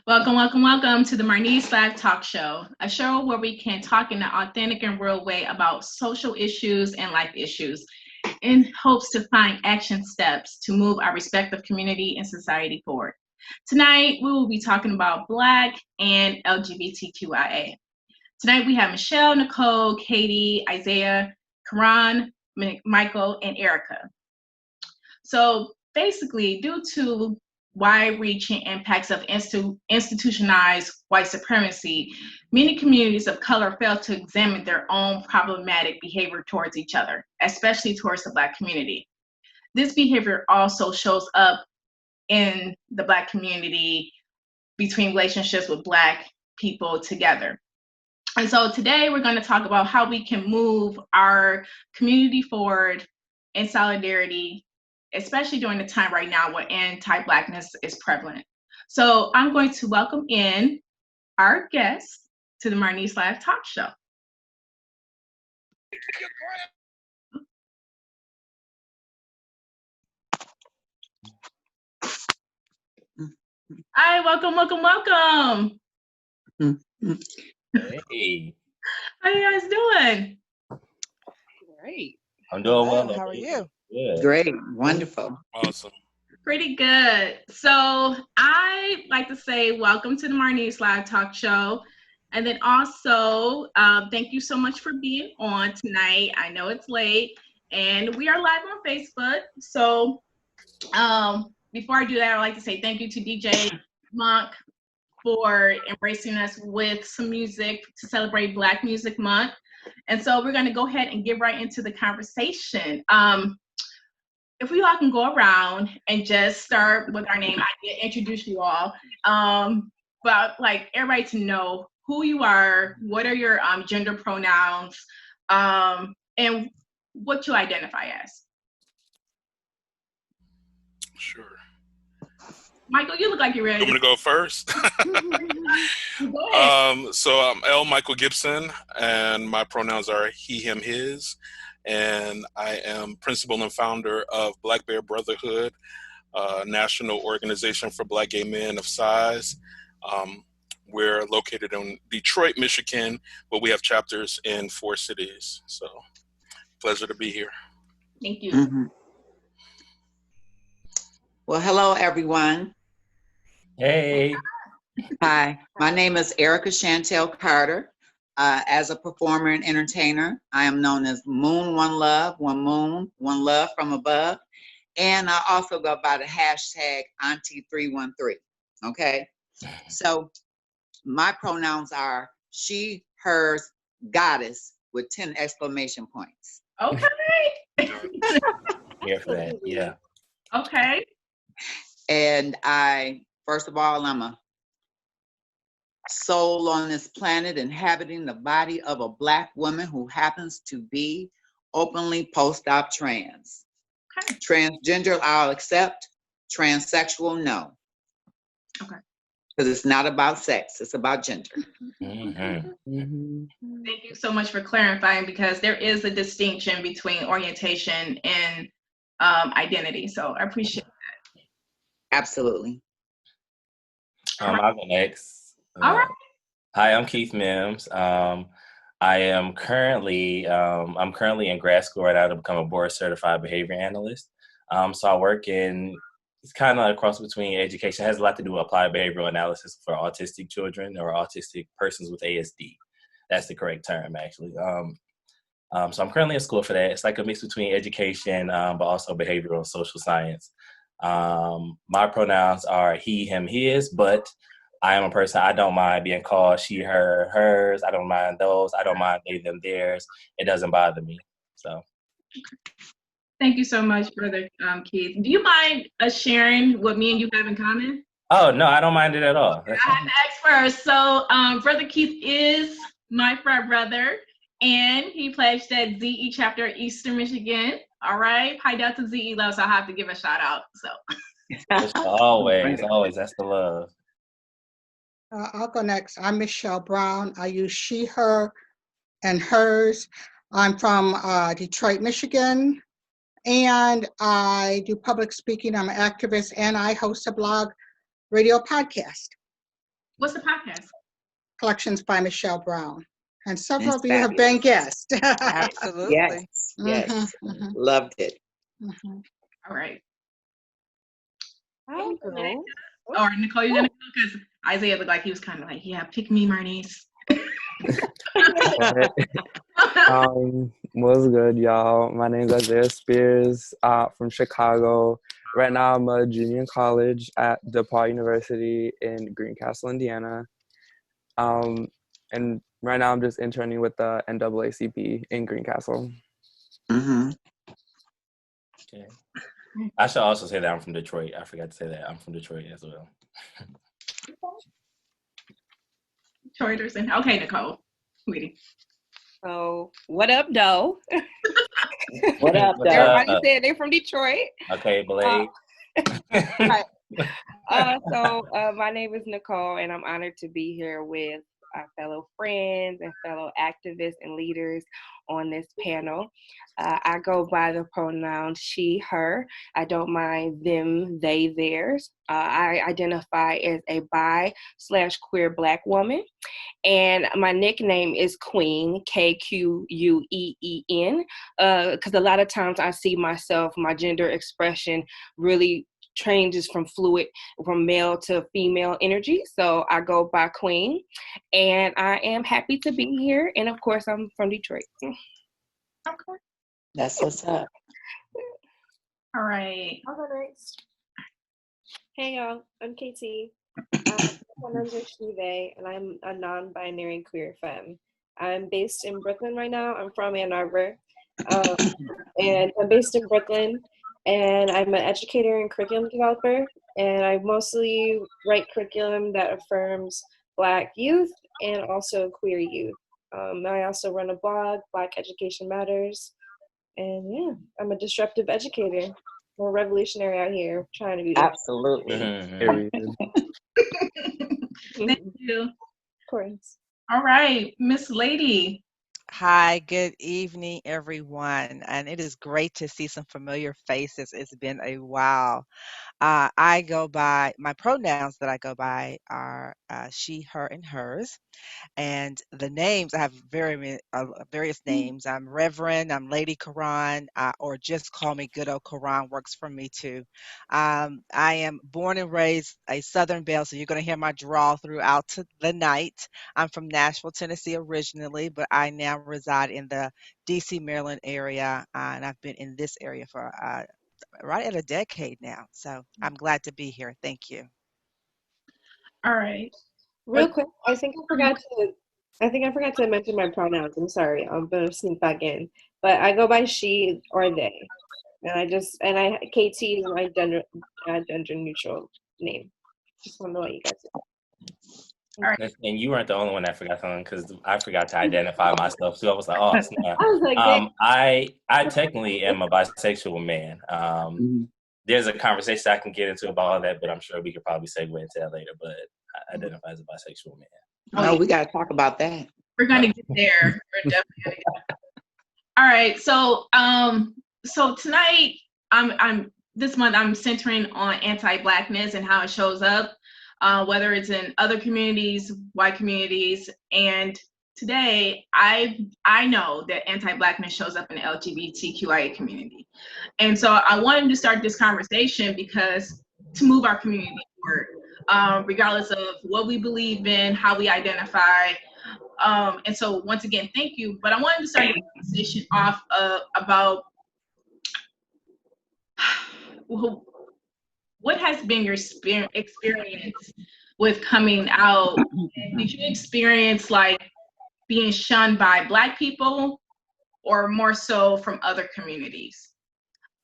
Welcome, welcome, welcome to the Marnese Live Talkshow, a show where we can talk in an authentic and real way about social issues and life issues in hopes to find action steps to move our respective community and society forward. Tonight, we will be talking about Black and LGBTQIA. Tonight, we have Michelle, Nicole, Katie, Isaiah, Keron, Michael, and Erica. So basically, due to wide-reaching impacts of institutionalized white supremacy, many communities of color fail to examine their own problematic behavior towards each other, especially towards the Black community. This behavior also shows up in the Black community between relationships with Black people together. And so today we're going to talk about how we can move our community forward in solidarity, especially during the time right now where anti-Blackness is prevalent. So I'm going to welcome in our guest to the Marnese Live Talkshow. Hi, welcome, welcome, welcome. Hey. How you guys doing? Great. I'm doing well. How are you? Good. Great. Wonderful. Awesome. Pretty good. So I'd like to say welcome to the Marnese Live Talk Show. And then also, thank you so much for being on tonight. I know it's late and we are live on Facebook. So before I do that, I'd like to say thank you to DJ Monk for embracing us with some music to celebrate Black Music Month. And so we're going to go ahead and get right into the conversation. If we all can go around and just start with our name, I did introduce you all, but like everybody to know who you are, what are your gender pronouns, and what you identify as. Sure. Michael, you look like you're ready. I'm going to go first. Go ahead. So I'm L. Michael Gibson, and my pronouns are he, him, his. And I am principal and founder of Black Bear Brotherhood, a national organization for Black gay men of size. We're located in Detroit, Michigan, but we have chapters in 4 cities. So pleasure to be here. Thank you. Mm-hmm. Well, hello, everyone. Hey. Hi, my name is Erica Shantel Carter. As a performer and entertainer, I am known as Moon One Love, One Moon, One Love from above. And I also go by the hashtag Auntie313. Okay. So my pronouns are she, hers, goddess with 10 exclamation points. Okay. Here for that. Yeah. Okay. And first of all, I'm a soul on this planet inhabiting the body of a Black woman who happens to be openly post-op trans. Okay. Transgender, I'll accept. Transsexual, no. Okay. Because it's not about sex, it's about gender. Mm-hmm. Mm-hmm. Thank you so much for clarifying, because there is a distinction between orientation and identity. So I appreciate that. Absolutely. I'll go next. All right. Hi, I'm Keith Mims. I am currently in grad school right now to become a board certified behavior analyst. So I work it's kind of a cross between education. It has a lot to do with applied behavioral analysis for autistic children or autistic persons with ASD. That's the correct term, actually. So I'm currently in school for that. It's like a mix between education, but also behavioral and social science. My pronouns are he, him, his, but I am a person, I don't mind being called she, her, hers. I don't mind those. I don't mind they, them, theirs. It doesn't bother me. So. Thank you so much, Brother Keith. Do you mind sharing what me and you have in common? Oh, no, I don't mind it at all. I have to ask first. So Brother Keith is my frat brother, and he pledged at ZE chapter at Eastern Michigan. All right. Pi Delta ZE love, so I have to give a shout out. So always, that's the love. I'll go next. I'm Michelle Brown. I use she, her, and hers. I'm from Detroit, Michigan, and I do public speaking. I'm an activist, and I host a blog radio podcast. What's the podcast? Collections by Michelle Brown. And several It's of you have been guests. Absolutely. Yes, yes. Loved it. All right. I'll go. Or Nicole, you're gonna go because Isaiah looked like he was kind of like, yeah, pick me, Marnese. What's good, y'all? My name is Isaiah Spears from Chicago. Right now, I'm a junior in college at DePaul University in Greencastle, Indiana. And right now, I'm just interning with the NAACP in Greencastle. Okay. I should also say that I'm from Detroit. I forgot to say that I'm from Detroit as well. Detroiters and okay, Nicole, sweetie. So, what up, though? What up, though? Everybody said they're from Detroit. Okay, Blake. Right. My name is Nicole, and I'm honored to be here with our fellow friends and fellow activists and leaders on this panel. I go by the pronoun she, her. I don't mind them, they, theirs. I identify as a bi/queer Black woman, and my nickname is Kqueen, Kqueen, because a lot of times I see myself, my gender expression really changes from male to female energy. So I go by Kqueen, and I am happy to be here. And of course, I'm from Detroit. Okay. That's what's up. All right. I'll go next. Hey y'all, I'm KT. My name's she, they, and I'm a non-binary queer femme. I'm based in Brooklyn right now. I'm from Ann Arbor. And I'm based in Brooklyn, and I'm an educator and curriculum developer, and I mostly write curriculum that affirms Black youth and also queer youth. I also run a blog, Black Education Matters, and yeah, I'm a disruptive educator. We're revolutionary out here, trying to be. Absolutely. Thank you. Of course. All right, Miss Lady. Hi, good evening, everyone. And it is great to see some familiar faces. It's been a while. I go by, my pronouns that I go by are she, her, and hers. And the names, I have various names. I'm Reverend, I'm Lady Keron, or just call me good old Keron works for me too. I am born and raised a Southern Belle, so you're going to hear my drawl throughout the night. I'm from Nashville, Tennessee originally, but I now reside in the DC, Maryland area, and I've been in this area for right at a decade now. So I'm glad to be here. Thank you. All right. Real quick, I think I forgot to mention my pronouns. I'm sorry. I'm gonna sneak back in, but I go by she or they, and KT is my gender neutral name. Just want to let you guys know. All right. And you weren't the only one that forgot something, because I forgot to identify myself too. I was like, oh, snap. I was like, I technically am a bisexual man. There's a conversation I can get into about all that, but I'm sure we could probably segue into that later. But I identify as a bisexual man. No, we got to talk about that. We're gonna get there. We're definitely gonna get there. All right. So so tonight this month I'm centering on anti-Blackness and how it shows up, whether it's in other communities, white communities, and today I know that anti-Blackness shows up in the LGBTQIA community. And so I wanted to start this conversation because to move our community forward, regardless of what we believe in, how we identify. And so once again, thank you. But I wanted to start the conversation off about what has been your experience with coming out? Did you experience like being shunned by Black people or more so from other communities?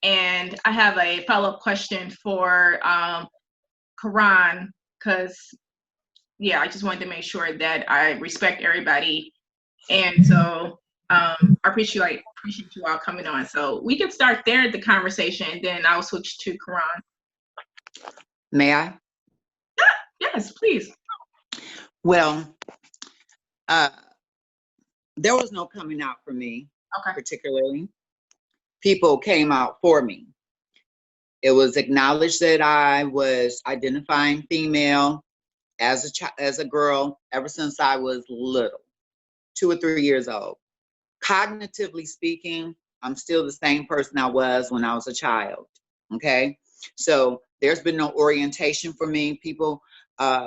And I have a follow-up question for Keron, because yeah, I just wanted to make sure that I respect everybody. And so I appreciate you all coming on. So we can start there, the conversation, and then I'll switch to Keron. May I? Yes, please. Well, there was no coming out for me, particularly. People came out for me. It was acknowledged that I was identifying female, as a girl, ever since I was little, 2 or 3 years old. Cognitively speaking, I'm still the same person I was when I was a child. Okay, so there's been no orientation for me. People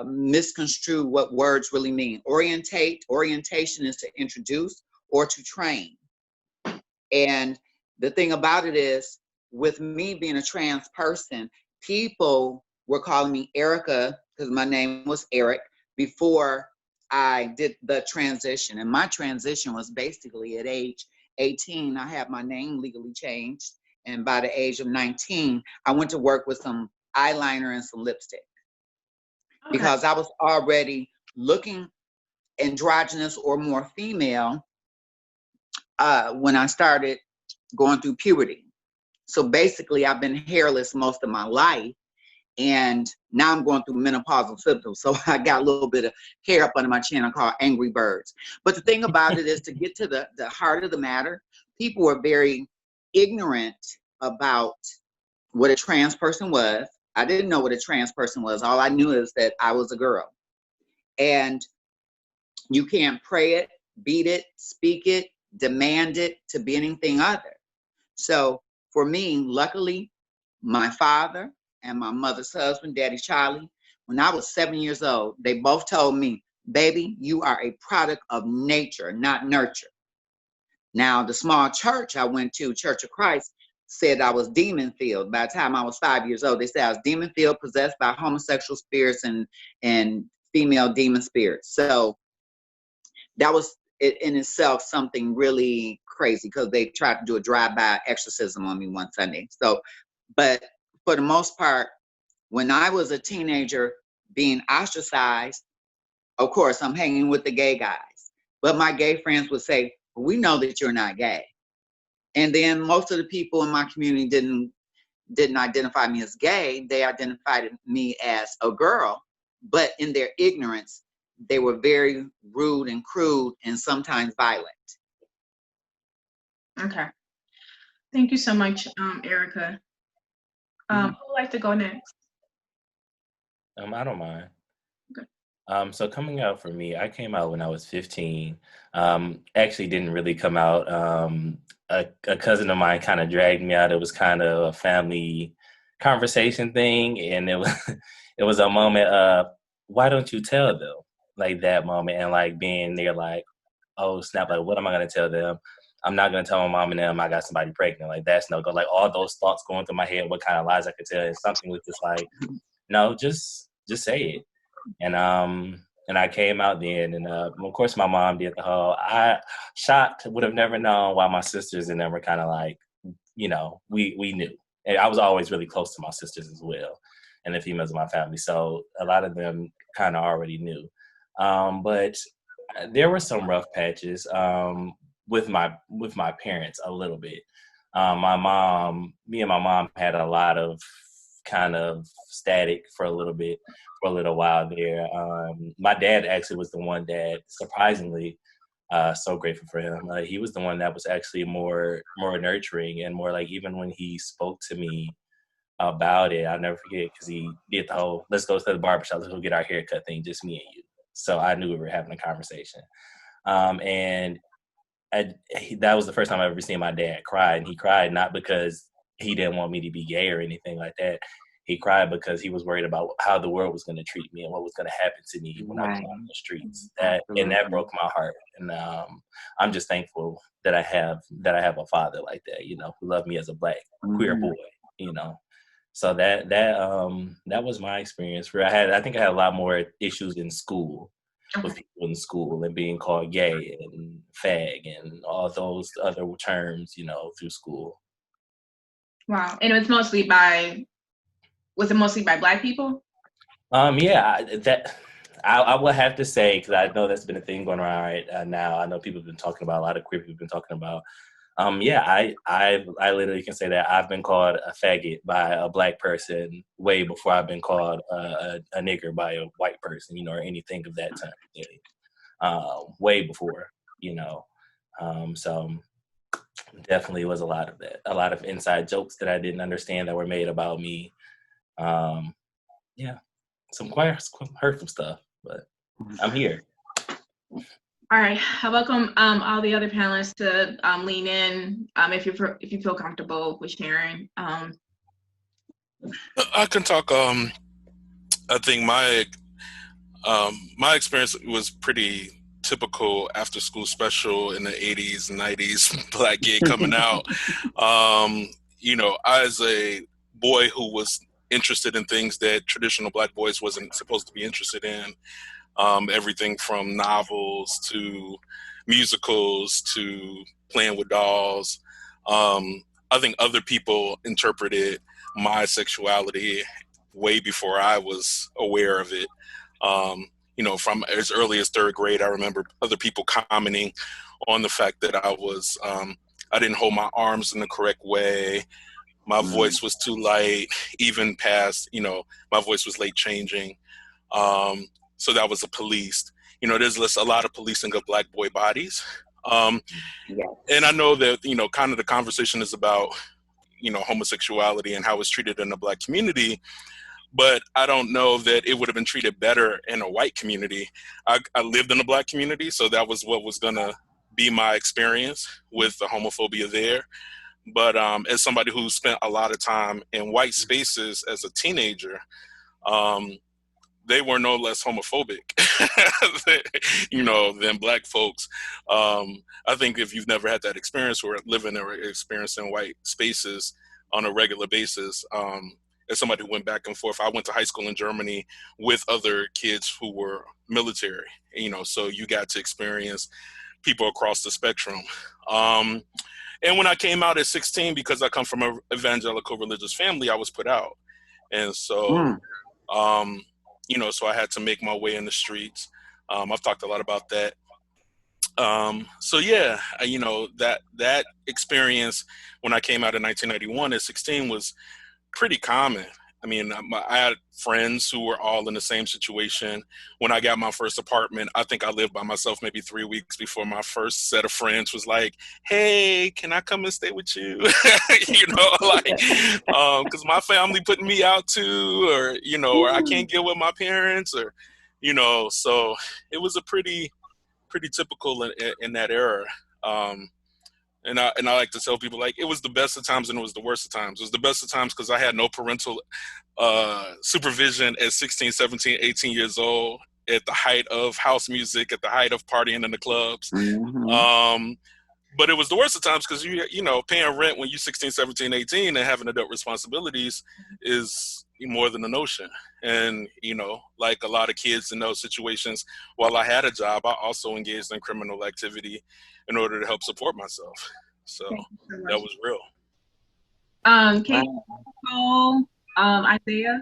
misconstrue what words really mean. Orientation is to introduce or to train. And the thing about it is, with me being a trans person, people were calling me Erica because my name was Eric before I did the transition. And my transition was basically at age 18, I had my name legally changed. And by the age of 19, I went to work with some eyeliner and some lipstick because I was already looking androgynous or more female when I started going through puberty. So basically, I've been hairless most of my life, and now I'm going through menopausal symptoms. So I got a little bit of hair up under my chin. I call it angry birds. But the thing about it is, to get to the heart of the matter, people were very ignorant about what a trans person was. I didn't know what a trans person was. All I knew is that I was a girl. And you can't pray it, beat it, speak it, demand it to be anything other. So for me, luckily, my father and my mother's husband, Daddy Charlie, when I was 7 years old, they both told me, baby, you are a product of nature, not nurture. Now, the small church I went to, Church of Christ, said I was demon-filled. By the time I was 5 years old, they said I was demon-filled, possessed by homosexual spirits and female demon spirits. So that was in itself something really crazy, because they tried to do a drive-by exorcism on me one Sunday. So, but for the most part, when I was a teenager being ostracized, of course, I'm hanging with the gay guys. But my gay friends would say, we know that you're not gay. And then most of the people in my community didn't identify me as gay. They identified me as a girl. But in their ignorance, they were very rude and crude and sometimes violent. Okay. Thank you so much, Erica. Who would like to go next? I don't mind. Okay. So coming out for me, I came out when I was 15. Actually didn't really come out. A cousin of mine kind of dragged me out. It was kind of a family conversation thing, and it was a moment of, why don't you tell them? Like that moment, and like being there, like, oh snap, like what am I gonna tell them? I'm not gonna tell my mom and them I got somebody pregnant. Like that's no go. Like all those thoughts going through my head, what kind of lies I could tell, and something was just like, no, just say it. And I came out then, and of course my mom did the whole. I shocked, would have never known why my sisters and them were kind of like, you know, we knew. And I was always really close to my sisters as well, and the females of my family. So a lot of them kind of already knew. But there were some rough patches with my parents a little bit. Me and my mom had a lot of kind of static for a little while there. My dad actually was the one that, surprisingly, so grateful for him. He was the one that was actually more nurturing, and more like, even when he spoke to me about it, I'll never forget, because he did the whole, let's go to the barbershop, let's go get our haircut thing, just me and you. So I knew we were having a conversation. And that was the first time I've ever seen my dad cry. And he cried not because he didn't want me to be gay or anything like that. He cried because he was worried about how the world was going to treat me and what was going to happen to me when I was out in the streets. That broke my heart. And I'm just thankful that I have a father like that, you know, who loved me as a Black queer boy, you know. So that was my experience. Where I think I had a lot more issues in school, with people in school, and being called gay and fag and all those other terms, you know, through school. Wow. And it was mostly by Black people? Yeah, I will have to say, because I know that's been a thing going around right now. I know people have been talking about, a lot of queer people have been talking about. Yeah, I literally can say that I've been called a faggot by a Black person way before I've been called a nigger by a white person, you know, or anything of that time. Really. Way before, you know. So definitely was a lot of that. A lot of inside jokes that I didn't understand that were made about me. Yeah. some quite hurtful stuff, but I'm here. All right, I welcome all the other panelists to lean in if you feel comfortable with sharing. I can talk. I think my experience was pretty typical after school special in the 80s and 90s, Black gay coming out. You know, as a boy who was interested in things that traditional Black boys wasn't supposed to be interested in, everything from novels to musicals to playing with dolls. I think other people interpreted my sexuality way before I was aware of it. You know, from as early as third grade, I remember other people commenting on the fact that I didn't hold my arms in the correct way. My voice was too light, even past, you know, my voice was late changing. So that was a policed. You know, there's a lot of policing of Black boy bodies. And I know that, you know, kind of the conversation is about, you know, homosexuality and how it's treated in the Black community. But I don't know that it would have been treated better in a white community. I lived in a Black community, so that was what was going to be my experience with the homophobia there. But as somebody who spent a lot of time in white spaces as a teenager, they were no less homophobic, you know, than Black folks. I think if you've never had that experience or living or experiencing white spaces on a regular basis, as somebody who went back and forth, I went to high school in Germany with other kids who were military, you know, so you got to experience people across the spectrum. And when I came out at 16, because I come from an evangelical religious family, I was put out. And so, you know, so I had to make my way in the streets. I've talked a lot about that. So yeah, you know, that experience when I came out in 1991 at 16 was pretty common. I mean, I had friends who were all in the same situation. When I got my first apartment, I think I lived by myself maybe 3 weeks before my first set of friends was like, hey, can I come and stay with you? You know, like, because my family putting me out too, or, you know, or I can't get with my parents, or, you know, so it was a pretty typical in that era. And I like to tell people, like, it was the best of times and it was the worst of times. It was the best of times because I had no parental supervision at 16, 17, 18 years old, at the height of house music, at the height of partying in the clubs. But it was the worst of times because, you know, paying rent when you're 16, 17, 18 and having adult responsibilities is more than a notion. And, you know, like a lot of kids in those situations, while I had a job, I also engaged in criminal activity in order to help support myself. So that was real. Kate, Nicole, Isaiah.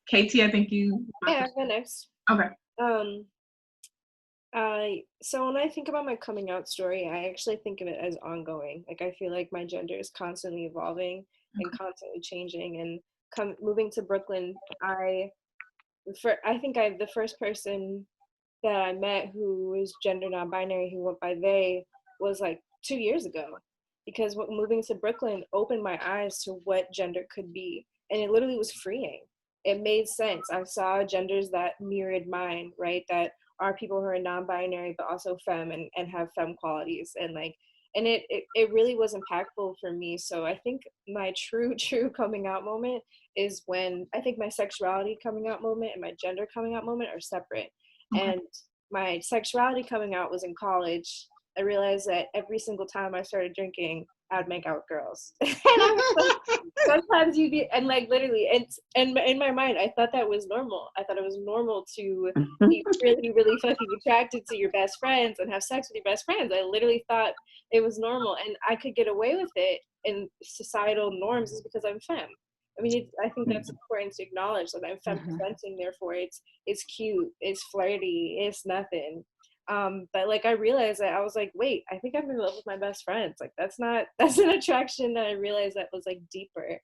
KT, I think you. Yeah, I'll go next. Okay. So when I think about my coming out story, I actually think of it as ongoing. Like, I feel like my gender is constantly evolving and constantly changing. And moving to Brooklyn, I think the first person that I met who was gender non-binary, who went by they, was like 2 years ago. Because moving to Brooklyn opened my eyes to what gender could be. And it literally was freeing. It made sense. I saw genders that mirrored mine, right? That are people who are non-binary, but also femme and have femme qualities. And it really was impactful for me. So I think my true coming out moment is when I think my sexuality coming out moment and my gender coming out moment are separate. Okay. And my sexuality coming out was in college. I realized that every single time I started drinking, I'd make out with girls. And I was like, sometimes you be, and like literally, and in my mind, I thought that was normal. I thought it was normal to be really, really fucking attracted to your best friends and have sex with your best friends. I literally thought it was normal, and I could get away with it in societal norms is because I'm femme. I mean, I think that's important to acknowledge that I'm femme presenting, therefore it's cute, it's flirty, it's nothing. But like I realized that I was like, wait, I think I'm in love with my best friends. Like that's an attraction that I realized that was like deeper.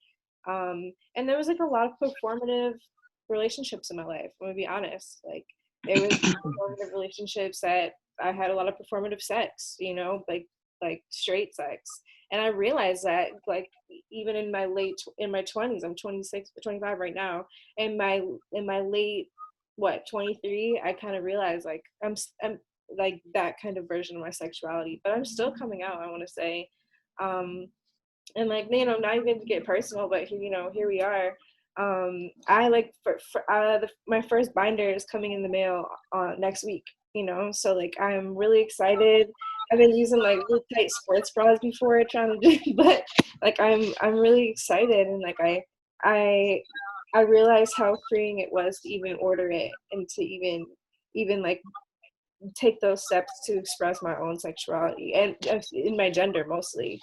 And there was like a lot of performative relationships in my life. I'm gonna be honest. Like it was performative relationships that I had a lot of performative sex, you know, like like straight sex. And I realized that like even in my 20s, I'm 26, 25 right now, in my late 23, I kind of realized like I'm like that kind of version of my sexuality, but I'm still coming out, I want to say. And like, you know, not even to get personal, but here, you know, here we are. I like my first binder is coming in the mail next week, you know, so like I'm really excited. I've been using like really tight sports bras before trying to do, but like I'm really excited, and like I realized how freeing it was to even order it and to even like take those steps to express my own sexuality and in my gender mostly.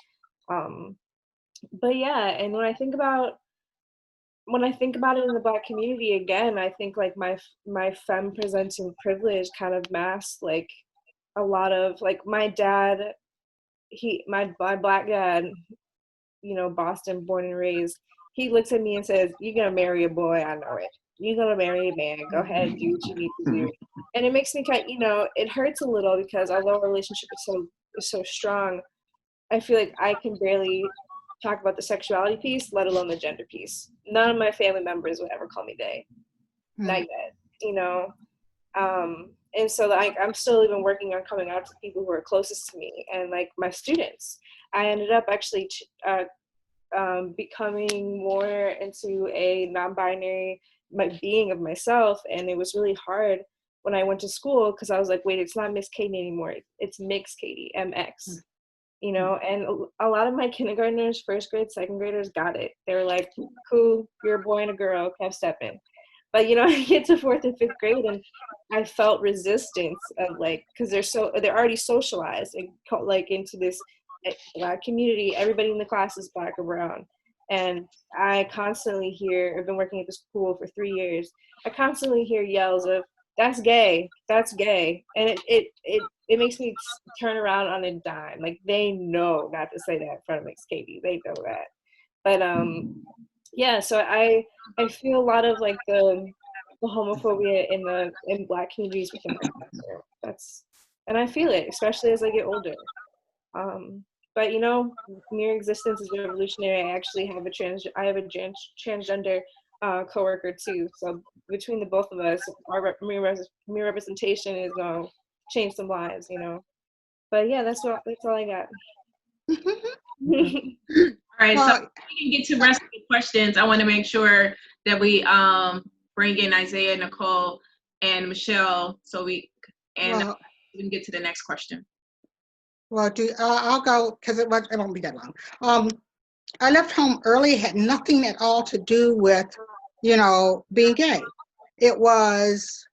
But yeah, and when I think about it in the Black community, again, I think like my femme presenting privilege kind of masks like a lot of like my dad. My Black dad, you know, Boston born and raised. He looks at me and says, "You're gonna marry a boy, I know it. You're gonna marry a man. Go ahead, do what you need to do." And it makes me kind, you know, it hurts a little because although our relationship is so strong, I feel like I can barely talk about the sexuality piece, let alone the gender piece. None of my family members would ever call me they. Not yet, you know. And so like I'm still even working on coming out to people who are closest to me and like my students. I ended up actually becoming more into a non-binary being of myself, and it was really hard when I went to school because I was like, wait, it's not Miss Katie anymore, it's Mix Katie, MX. You know, and a lot of my kindergartners, first grade, second graders got it. They were like, cool, you're a boy and a girl, kept stepping. But, you know, I get to 4th and 5th grade and I felt resistance of like, because they're already socialized and like into this Black community. Everybody in the class is Black or brown. And I constantly hear, I've been working at the school for 3 years, I constantly hear yells of, that's gay, that's gay. And it makes me turn around on a dime. Like they know not to say that in front of Miss Katie. They know that. But yeah, so I feel a lot of like the homophobia in Black communities within my culture. And I feel it, especially as I get older. But you know, mere existence is revolutionary. I actually have a transgender coworker too. So between the both of us, our mere representation is going to change some lives, you know. But yeah, that's all I got. All right, so we can get to the rest of the questions. I want to make sure that we bring in Isaiah, Nicole, and Michelle, so we can get to the next question. Well, I'll go because it won't be that long. I left home early. It had nothing at all to do with, you know, being gay. It was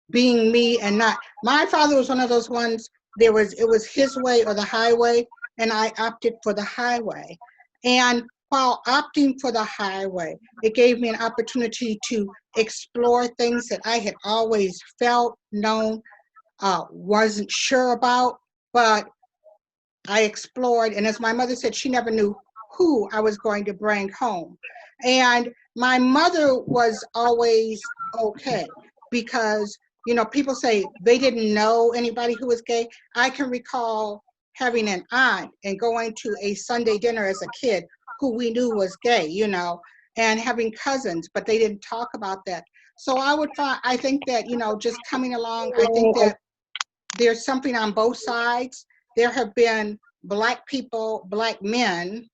being me and not. My father was one of those ones. It was his way or the highway, and I opted for the highway. And while opting for the highway, it gave me an opportunity to explore things that I had always felt, known, wasn't sure about, but I explored. And as my mother said, she never knew who I was going to bring home. And my mother was always okay because, you know, people say they didn't know anybody who was gay. I can recall having an aunt and going to a Sunday dinner as a kid who we knew was gay, you know, and having cousins, but they didn't talk about that. So I think that, you know, just coming along, I think that there's something on both sides. There have been Black people, Black men,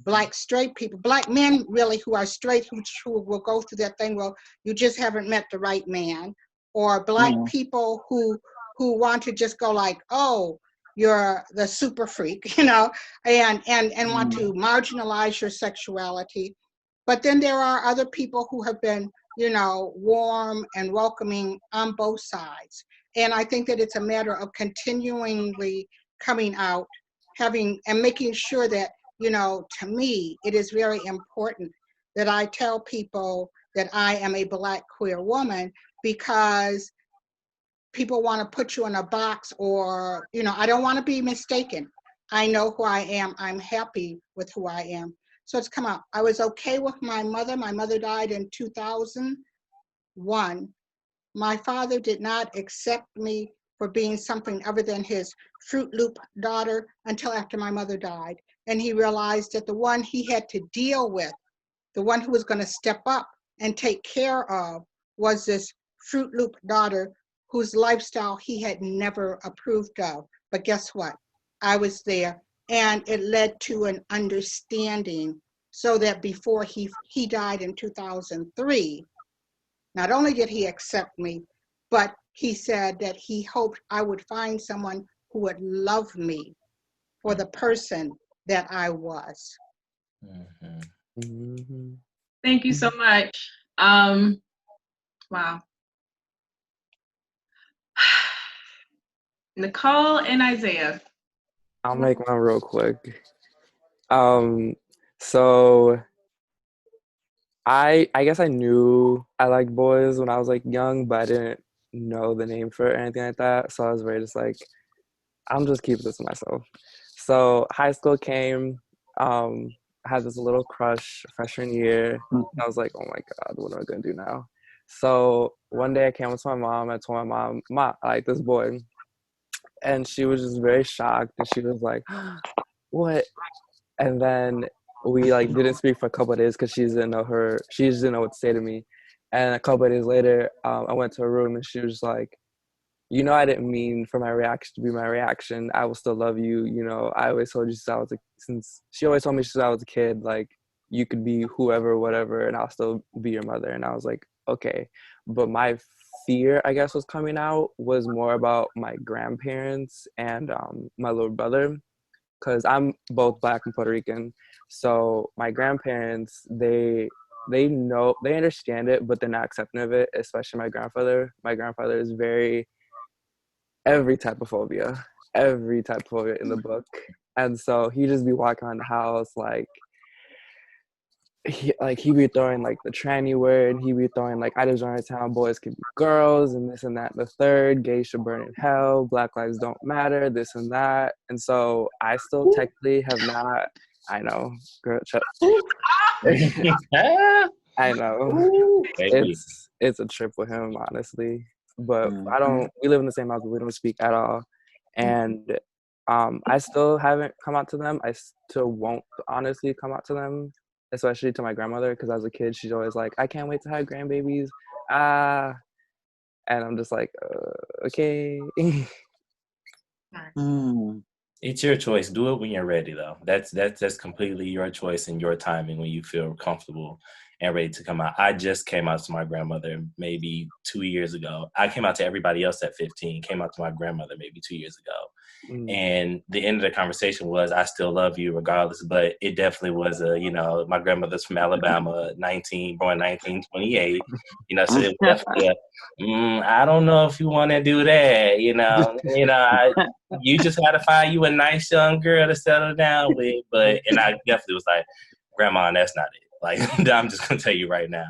Black straight people, Black men really who are straight, who will go through that thing, well, you just haven't met the right man, or Black people who want to just go like, oh, you're the super freak, you know, and want to marginalize your sexuality. But then there are other people who have been, you know, warm and welcoming on both sides. And I think that it's a matter of continually coming out, and making sure that, you know, to me, it is very important that I tell people that I am a Black queer woman, because people want to put you in a box, or, you know, I don't want to be mistaken. I know who I am. I'm happy with who I am. So it's come out. I was okay with my mother. My mother died in 2001. My father did not accept me for being something other than his Fruit Loop daughter until after my mother died. And he realized that the one he had to deal with, the one who was going to step up and take care of, was this Fruit Loop daughter whose lifestyle he had never approved of. But guess what? I was there, and it led to an understanding, so that before he died in 2003, not only did he accept me, but he said that he hoped I would find someone who would love me for the person that I was. Thank you so much. Wow. Nicole and Isaiah. I'll make mine real quick. So I guess I knew I liked boys when I was like young, but I didn't know the name for it or anything like that. So I was very just like, I'm just keeping this to myself. So high school came, I had this little crush freshman year. I was like, oh my God, what am I gonna do now? So one day I came up to my mom, I told my mom, I like this boy. And she was just very shocked, and she was like, what? And then we like didn't speak for a couple of days because she just didn't know what to say to me. And a couple of days later, I went to her room, and she was like, you know, I didn't mean for my reaction to be my reaction. I will still love you. You know, I always told you since she always told me since I was a kid, like, you could be whoever, whatever, and I'll still be your mother. And I was like, okay. But my fear, I guess, was coming out was more about my grandparents and my little brother, because I'm both Black and Puerto Rican. So my grandparents, they understand it, but they're not accepting of it, especially my grandfather. My grandfather is very every type of phobia in the book. And so he just be walking around the house like he be throwing like the tranny word. He be throwing like, I just run out of town, boys can be girls, and this and that and the third, gays should burn in hell, Black lives don't matter, this and that. And so I still technically have not, I know, girl, I know. Ooh, It's a trip with him, honestly. But we live in the same house, but we don't speak at all. And I still haven't come out to them. I still won't honestly come out to them, especially to my grandmother, because as a kid, she's always like, I can't wait to have grandbabies. And I'm just like, okay. It's your choice. Do it when you're ready, though. That's completely your choice and your timing when you feel comfortable and ready to come out. I just came out to my grandmother maybe 2 years ago. I came out to everybody else at 15, came out to my grandmother maybe 2 years ago. And the end of the conversation was, I still love you regardless, but it definitely was my grandmother's from Alabama, born 1928, so it was definitely I don't know if you want to do that, you just got to find you a nice young girl to settle down with. And I definitely was like, Grandma, that's not it. Like, I'm just going to tell you right now.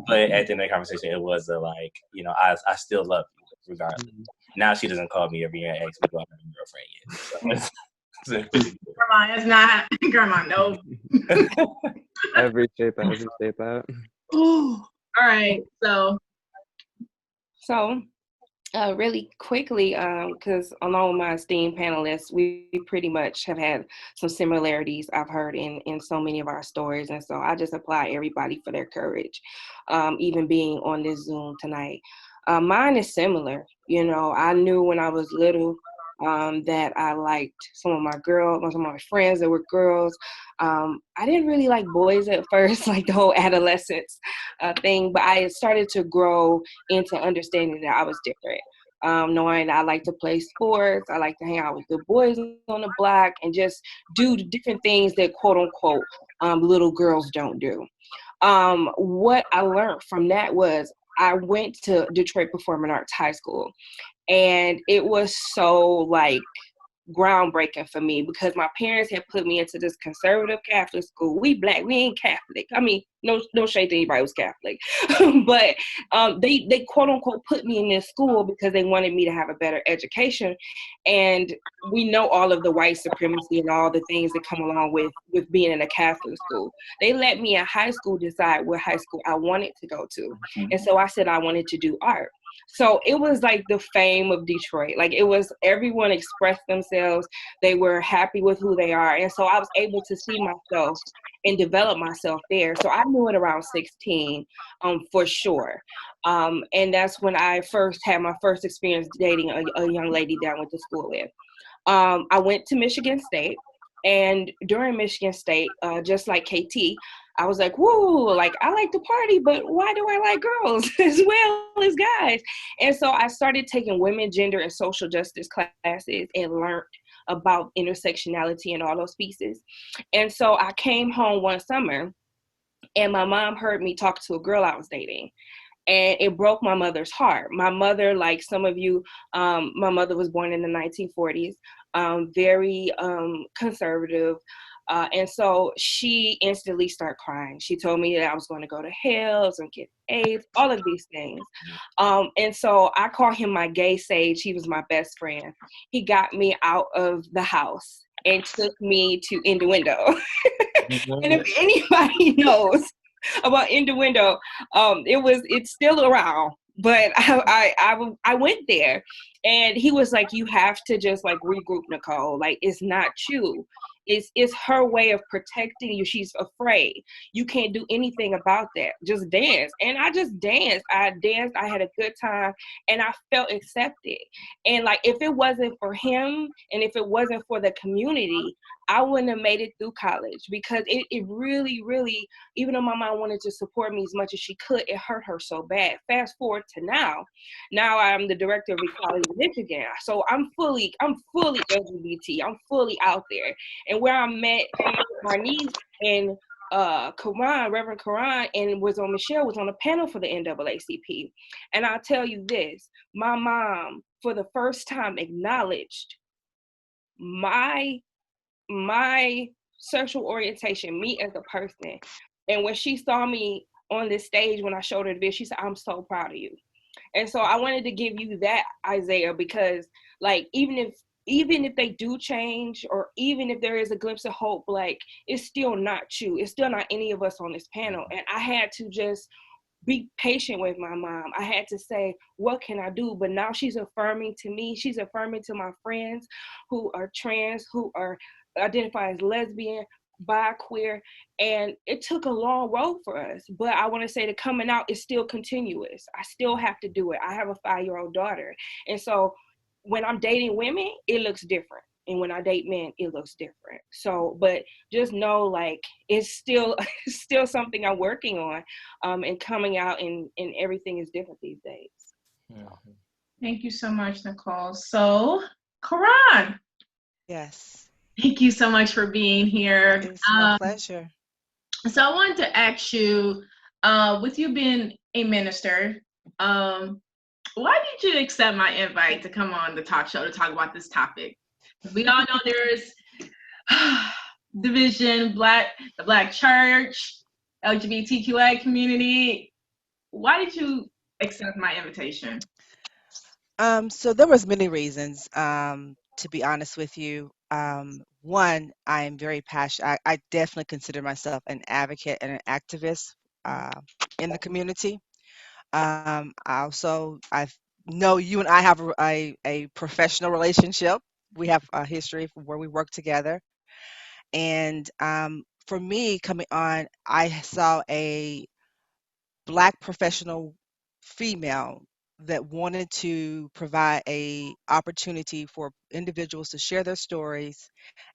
But at the end of the conversation, it was I still love you regardless. Now she doesn't call me every year and ask me, do I have a girlfriend yet? Grandma, it's not. Grandma, no. I appreciate that. All right, so really quickly, because along with my esteemed panelists, we pretty much have had some similarities I've heard in so many of our stories. And so I just applaud everybody for their courage, even being on this Zoom tonight. Mine is similar. I knew when I was little that I liked some of my friends that were girls. I didn't really like boys at first, like the whole adolescence thing, but I started to grow into understanding that I was different. Knowing I like to play sports, I like to hang out with the boys on the block and just do the different things that quote unquote little girls don't do. What I learned from that was I went to Detroit Performing Arts High School, and it was so groundbreaking for me because my parents had put me into this conservative Catholic school. We Black, we ain't Catholic. I mean, no shade to anybody who's Catholic, but they quote unquote put me in this school because they wanted me to have a better education. And we know all of the white supremacy and all the things that come along with being in a Catholic school. They let me in high school decide what high school I wanted to go to. And so I said I wanted to do art. So it was like the fame of Detroit. Like it was, everyone expressed themselves. They were happy with who they are. And so I was able to see myself and develop myself there. So I knew it around 16, for sure. And that's when I first had my first experience dating a young lady that I went to school with. I went to Michigan State, and during Michigan State, just like KT, I was like, whoa, like I like to party, but why do I like girls as well as guys? And so I started taking women, gender, and social justice classes and learned about intersectionality and all those pieces. And so I came home one summer, and my mom heard me talk to a girl I was dating. And it broke my mother's heart. My mother, like some of you, my mother was born in the 1940s, very conservative. And so she instantly started crying. She told me that I was going to go to hell, I was going to get AIDS, all of these things. And so I call him my gay sage. He was my best friend. He got me out of the house and took me to Innuendo. And if anybody knows about Innuendo, it's still around, but I went there, and he was like, you have to just like regroup, Nicole. Like, it's not you. It's her way of protecting you. She's afraid. You can't do anything about that. Just dance. And I just danced. I danced. I had a good time, and I felt accepted. And like, if it wasn't for him, and if it wasn't for the community, I wouldn't have made it through college, because it really, really, even though my mom wanted to support me as much as she could, it hurt her so bad. Fast forward to now. Now I'm the director of equality in Michigan. So I'm fully LGBT. I'm fully out there. And where I met Marnese and Keron, Reverend Keron, and Michelle was on a panel for the NAACP. And I'll tell you this, my mom, for the first time, acknowledged my sexual orientation, me as a person. And when she saw me on this stage, when I showed her the video, she said, I'm so proud of you. And so I wanted to give you that, Isaiah, because like, even if they do change, or even if there is a glimpse of hope, like, it's still not you. It's still not any of us on this panel. And I had to just be patient with my mom. I had to say, what can I do? But now she's affirming to me. She's affirming to my friends who are trans, who are identify as lesbian, bi, queer. And it took a long road for us. But I want to say the coming out is still continuous. I still have to do it. I have a 5-year-old daughter. And so when I'm dating women, it looks different. And when I date men, it looks different. So, but just know, like, it's still something I'm working on, and coming out, and everything is different these days. Thank you so much, Nicole. So, Keron. Yes. Thank you so much for being here. It's my pleasure. So I wanted to ask you, with you being a minister, why did you accept my invite to come on the talk show to talk about this topic? We all know there's division, the Black church, LGBTQIA community. Why did you accept my invitation? So there was many reasons, to be honest with you. One, I am very passionate. I definitely consider myself an advocate and an activist in the community. I know you and I have a professional relationship. We have a history from where we work together. And for me, coming on, I saw a Black professional female that wanted to provide a opportunity for individuals to share their stories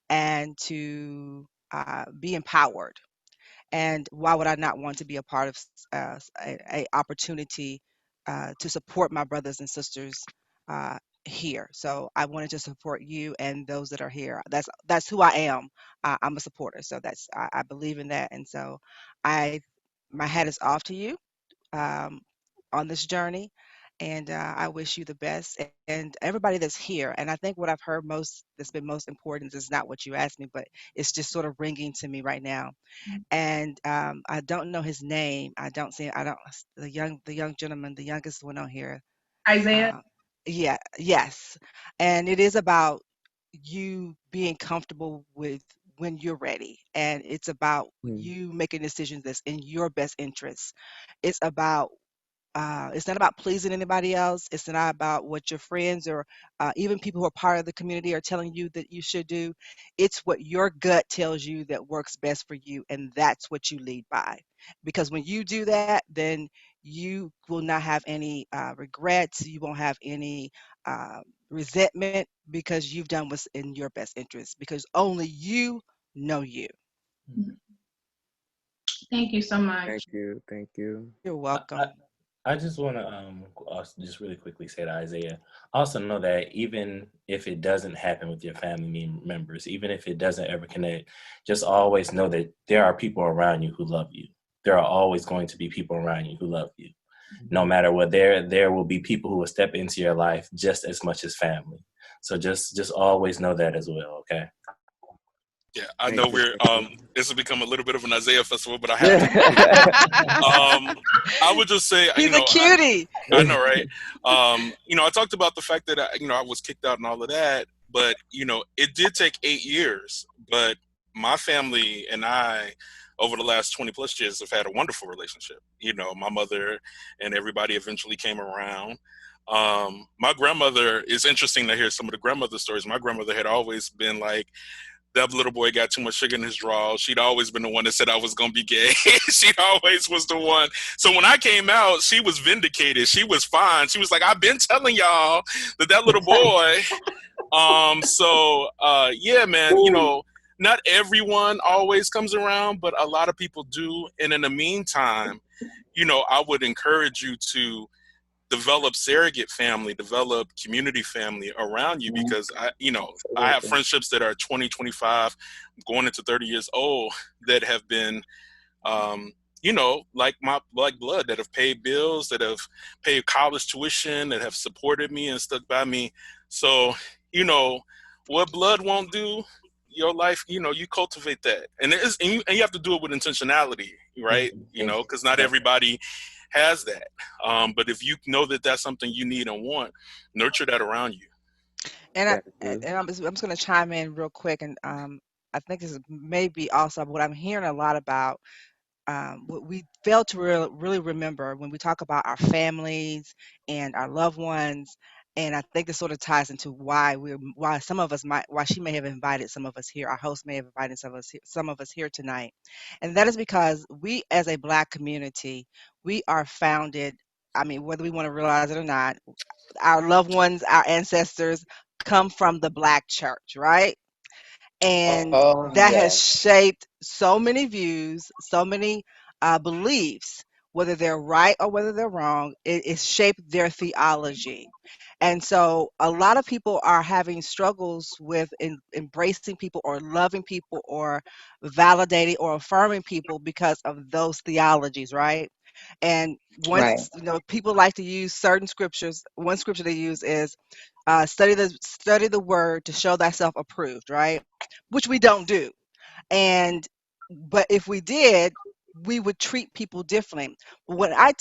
and to be empowered. And why would I not want to be a part of a opportunity to support my brothers and sisters here? So I wanted to support you and those that are here. That's who I am. I'm a supporter. So I believe in that. And so I my hat is off to you um, on this journey. And I wish you the best and everybody that's here. And I think what I've heard that's been most important is not what you asked me, but it's just sort of ringing to me right now. And I don't know his name. The young gentleman, the youngest one on here. Isaiah? Yes. And it is about you being comfortable with when you're ready. And it's about you making decisions that's in your best interest. It's about it's not about pleasing anybody else. It's not about what your friends or even people who are part of the community are telling you that you should do. It's what your gut tells you that works best for you, and that's what you lead by. Because when you do that, then you will not have any regrets. You won't have any uh, resentment because you've done what's in your best interest. Because only you know you. Thank you so much. Thank you. Thank you. You're I, welcome. I just want to just really quickly say to Isaiah, also know that even if it doesn't happen with your family members, even if it doesn't ever connect, just always know that there are people around you who love you. There are always going to be people around you who love you. No matter what, there will be people who will step into your life just as much as family. So just always know that as well. Okay. Yeah, I Thank know you. this has become a little bit of an Isaiah festival, but I have to. Yeah. I would just say, He's a cutie. I know, right? I talked about the fact that I was kicked out and all of that, but it did take 8 years. But my family and I, over the last 20 plus years, have had a wonderful relationship. My mother and everybody eventually came around. My grandmother, it's interesting to hear some of the grandmother stories. My grandmother had always been like, that little boy got too much sugar in his draw. She'd always been the one that said I was going to be gay. She always was the one. So when I came out, she was vindicated. She was fine. She was like, I've been telling y'all that little boy. Yeah, man, not everyone always comes around, but a lot of people do. And in the meantime, I would encourage you to develop surrogate family, develop community family around you, because I have friendships that are 20, 25, going into 30 years old that have been, like my like blood, that have paid bills, that have paid college tuition, that have supported me and stuck by me. So, what blood won't do, your life, you cultivate that, and you have to do it with intentionality, right? Because not everybody has that. But if you know that that's something you need and want, nurture that around you. And I'm just going to chime in real quick, and I think this is maybe also what I'm hearing a lot about. What we fail to really remember when we talk about our families and our loved ones, and I think this sort of ties into why some of us why she may have invited some of us here. Our host may have invited some of us here tonight, and that is because we, as a Black community, we are founded. I mean, whether we want to realize it or not, our loved ones, our ancestors come from the Black church, right? And that has shaped so many views, so many beliefs, whether they're right or whether they're wrong. It's shaped their theology. And so a lot of people are having struggles with embracing people or loving people or validating or affirming people because of those theologies, right? And once, people like to use certain scriptures. One scripture they use is study the word to show thyself approved, right? Which we don't do. And but if we did, we would treat people differently. When I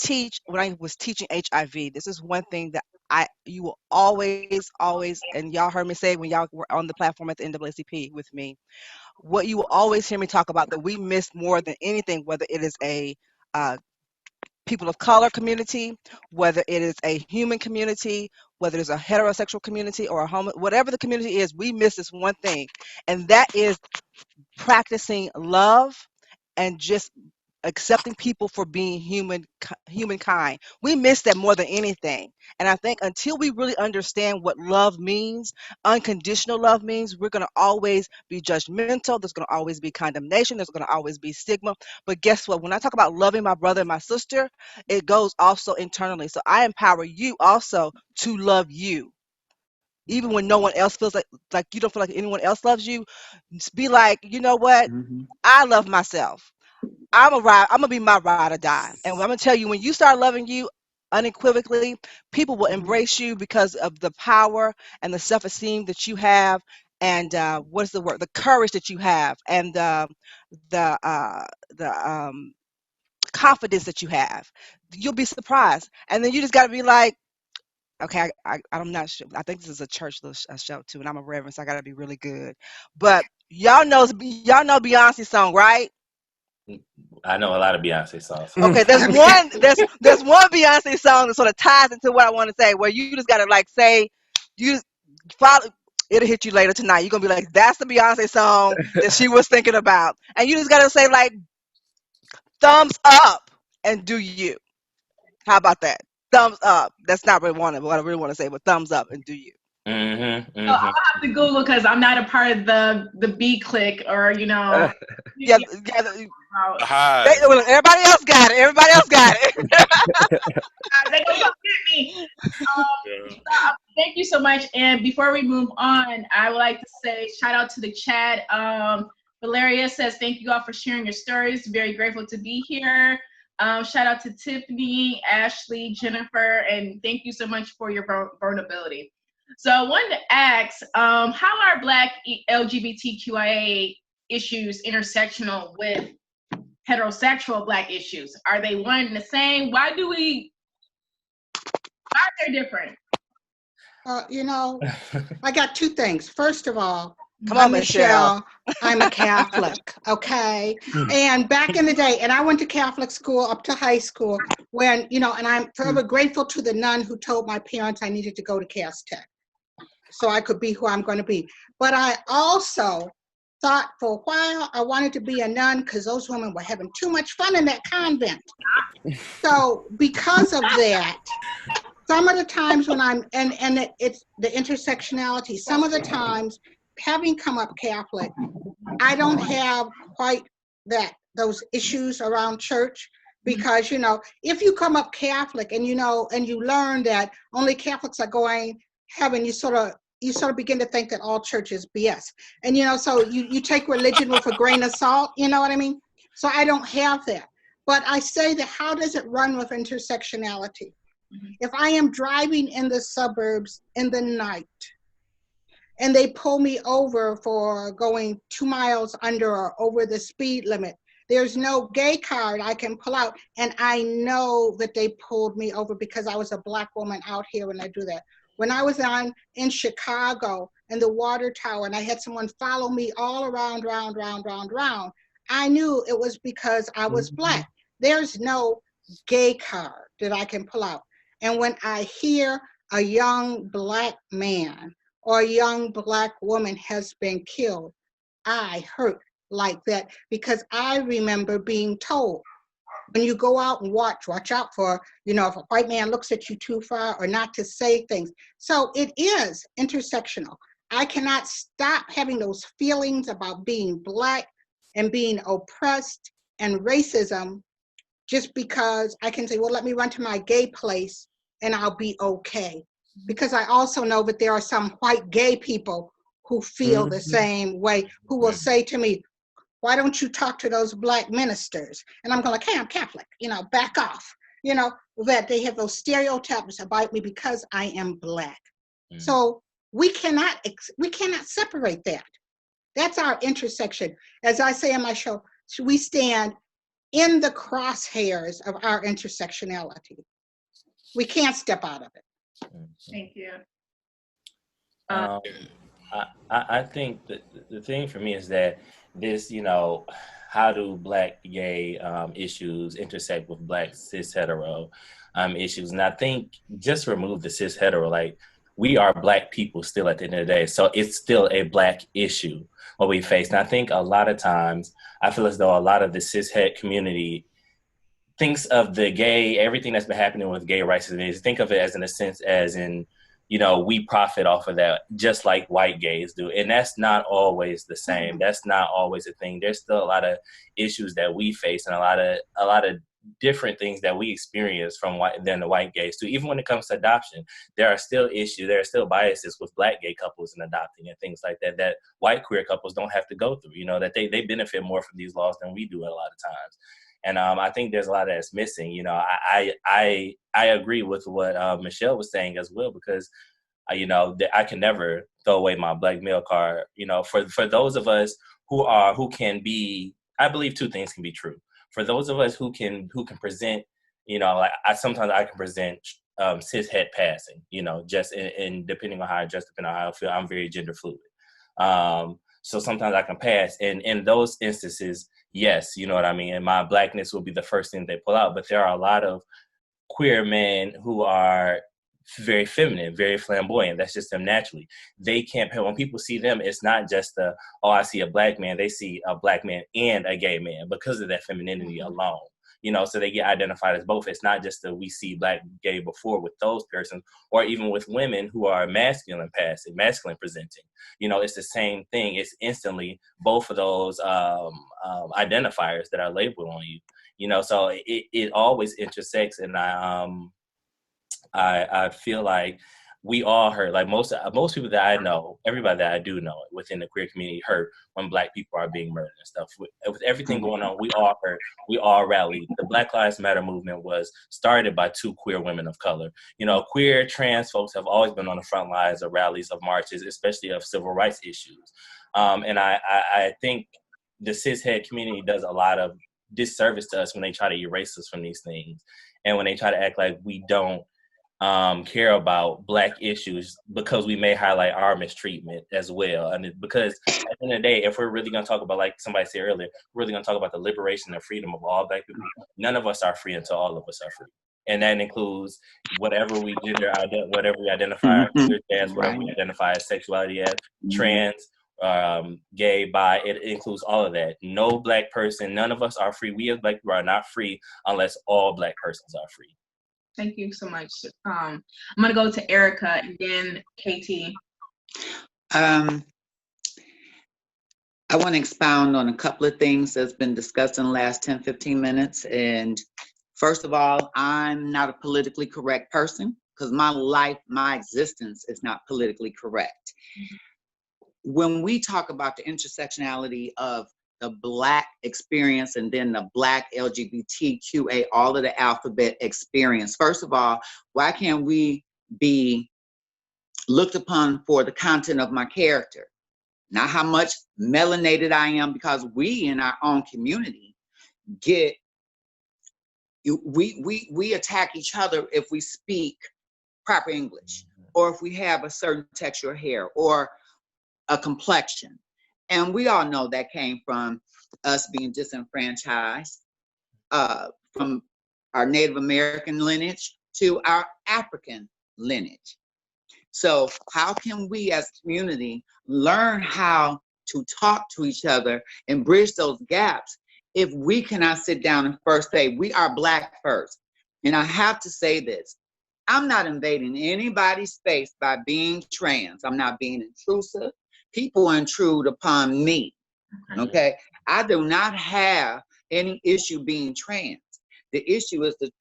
was teaching HIV, this is one thing that you will always, and y'all heard me say when y'all were on the platform at the NAACP with me, what you will always hear me talk about that we miss more than anything, whether it is a uh, people of color community, whether it is a human community, whether it's a heterosexual community or a whatever the community is, we miss this one thing, and that is practicing love and just accepting people for being humankind. We miss that more than anything. And I think until we really understand what love means, unconditional love means, we're going to always be judgmental. There's going to always be condemnation. There's going to always be stigma. But guess what? When I talk about loving my brother and my sister, it goes also internally. So I empower you also to love you. Even when no one else feels like you don't feel like anyone else loves you, be like, you know what? I love myself. I'm gonna be my ride or die. And I'm gonna tell you, when you start loving you unequivocally, people will embrace you because of the power and the self-esteem that you have, and what's the word? The courage that you have, and the confidence that you have. You'll be surprised, and then you just got to be like, okay, I'm not sure. I think this is a church show too, and I'm a reverend, so I got to be really good. But y'all know Beyonce's song, right? I know a lot of Beyonce songs. Okay, there's one Beyonce song that sort of ties into what I want to say, where you just gotta like say, you just follow. It'll hit you later tonight. You're gonna be like, that's the Beyonce song that she was thinking about, and you just gotta say like, thumbs up and do you. How about that? Thumbs up. That's not really what I really want to say, but thumbs up and do you. Mm-hmm, So I'll have to Google because I'm not a part of the B click or Yeah, yeah. everybody else got it. Everybody else got it. They gonna come get me. Thank you so much. And before we move on, I would like to say shout out to the chat. Valeria says thank you all for sharing your stories. Very grateful to be here. Shout out to Tiffany, Ashley, Jennifer, and thank you so much for your vulnerability. So I wanted to ask, how are Black LGBTQIA issues intersectional with heterosexual Black issues? Are they one and the same? Why are they different? I got two things. First of all, Come on, I'm Michelle. I'm a Catholic, okay? And back in the day, and I went to Catholic school up to high school when, and I'm forever grateful to the nun who told my parents I needed to go to Cass Tech so I could be who I'm going to be. But I also thought for a while I wanted to be a nun because those women were having too much fun in that convent. So because of that, some of the times when it's the intersectionality, some of the times, having come up Catholic, I don't have quite those issues around church because, if you come up Catholic and, and you learn that only Catholics are going heaven, you sort of begin to think that all church is BS. And, so you take religion with a grain of salt, you know what I mean? So I don't have that. But I say that how does it run with intersectionality? If I am driving in the suburbs in the night and they pull me over for going 2 miles under or over the speed limit, there's no gay card I can pull out. And I know that they pulled me over because I was a Black woman out here when I do that. When I was in Chicago in the water tower and I had someone follow me all around, round, I knew it was because I was Black. There's no gay card that I can pull out. And when I hear a young Black man or a young Black woman has been killed, I hurt like that because I remember being told, when you go out and watch out for, if a white man looks at you too far or not to say things. So it is intersectional. I cannot stop having those feelings about being Black and being oppressed and racism just because I can say, well, let me run to my gay place and I'll be okay. Because I also know that there are some white gay people who feel the same way, who will say to me, why don't you talk to those Black ministers? And I'm going like, hey, I'm Catholic, back off. That they have those stereotypes about me because I am Black. So we cannot separate that. That's our intersection. As I say in my show, we stand in the crosshairs of our intersectionality. We can't step out of it. Thank you. I think that the thing for me is that this, how do Black gay issues intersect with Black cis hetero issues? And I think just remove the cis hetero, like we are Black people still at the end of the day. So it's still a Black issue what we face. And I think a lot of times, I feel as though a lot of the cis het community thinks of the gay, everything that's been happening with gay rights, is think of it as in a sense as in, we profit off of that just like white gays do. And that's not always the same. That's not always a thing. There's still a lot of issues that we face and a lot of different things that we experience than the white gays too. Even when it comes to adoption, there are still issues, there are still biases with Black gay couples and adopting and things like that white queer couples don't have to go through, that they benefit more from these laws than we do a lot of times. And I think there's a lot that's missing. I agree with what Michelle was saying as well, because I can never throw away my Black male card. For those of us who can be, I believe two things can be true. For those of us who can present, sometimes I can present cis het passing. Just in depending on how I dress, depending on how I feel, I'm very gender fluid. So sometimes I can pass. And in those instances, yes, you know what I mean? And my Blackness will be the first thing they pull out. But there are a lot of queer men who are very feminine, very flamboyant. That's just them naturally. They can't, when people see them, it's not just oh, I see a Black man. They see a Black man and a gay man because of that femininity alone. You know, so they get identified as both. It's not just that we see Black, gay before with those persons, or even with women who are masculine passing, masculine presenting. You know, it's the same thing. It's instantly both of those identifiers that are labeled on you. You know, so it always intersects, and I feel like we all hurt. Like most people that I know, everybody that I do know within the queer community hurt when Black people are being murdered and stuff. With everything going on, we all hurt. We all rallied. The Black Lives Matter movement was started by 2 queer women of color. You know, queer trans folks have always been on the front lines of rallies, of marches, especially of civil rights issues. And I think the cishet community does a lot of disservice to us when they try to erase us from these things, and when they try to act like we don't care about Black issues because we may highlight our mistreatment as well. And because at the end of the day, if we're really going to talk about, like somebody said earlier, we're really going to talk about the liberation and freedom of all Black people, none of us are free until all of us are free. And that includes whatever we whatever we identify as, whatever we identify as sexuality as, trans, gay, bi, it includes all of that. No Black person, none of us are free. We as Black people are not free unless all Black persons are free. Thank you so much. I'm going to go to Erica and then KT. I want to expound on a couple of things that's been discussed in the last 10, 15 minutes. And first of all, I'm not a politically correct person because my life, my existence is not politically correct. When we talk about the intersectionality of the Black experience and then the Black LGBTQIA, all of the alphabet experience. First of all, why can't we be looked upon for the content of my character? Not how much melanated I am, because we in our own community we attack each other if we speak proper English, or if we have a certain texture of hair or a complexion. And we all know that came from us being disenfranchised from our Native American lineage to our African lineage. So how can we as a community learn how to talk to each other and bridge those gaps if we cannot sit down and first say, we are Black first? And I have to say this, I'm not invading anybody's space by being trans. I'm not being intrusive. People intrude upon me, okay? I do not have any issue being trans. The issue is the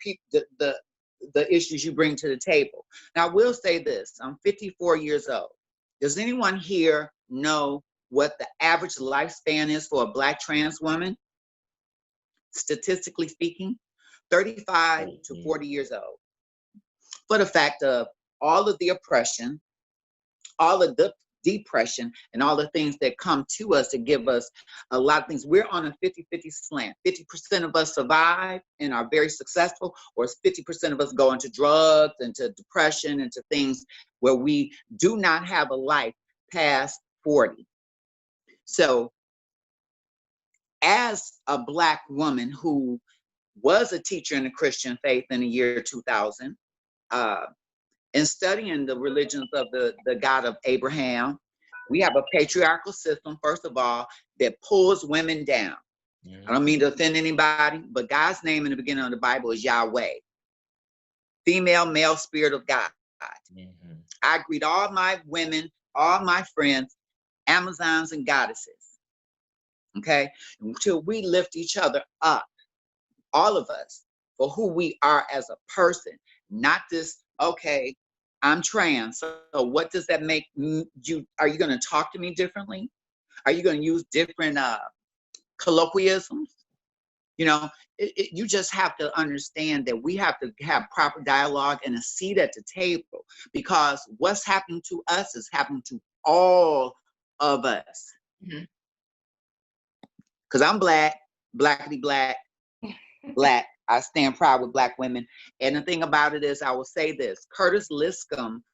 issues you bring to the table. Now, I will say this, I'm 54 years old. Does anyone here know what the average lifespan is for a Black trans woman? Statistically speaking, 35 to 40 years old. For the fact of all of the oppression, all of the depression, and all the things that come to us to give us a lot of things. We're on a 50-50 slant. 50% of us survive and are very successful, or 50% of us go into drugs, into depression, into things where we do not have a life past 40. So as a Black woman who was a teacher in the Christian faith in the year 2000, and studying the religions of the God of Abraham, we have a patriarchal system, first of all, that pulls women down. I don't mean to offend anybody, but God's name in the beginning of the Bible is Yahweh. Female, male, spirit of God. I greet all my women, all my friends, Amazons and goddesses, okay? Until we lift each other up, all of us, for who we are as a person, not this, okay, I'm trans, so what does that make you? Are you going to talk to me differently? Are you going to use different colloquialisms? You know, you just have to understand that we have to have proper dialogue and a seat at the table, because what's happening to us is happening to all of us. Because I'm Black, blackity Black, Black. I stand proud with Black women. And the thing about it is, I will say this, Curtis Liscombe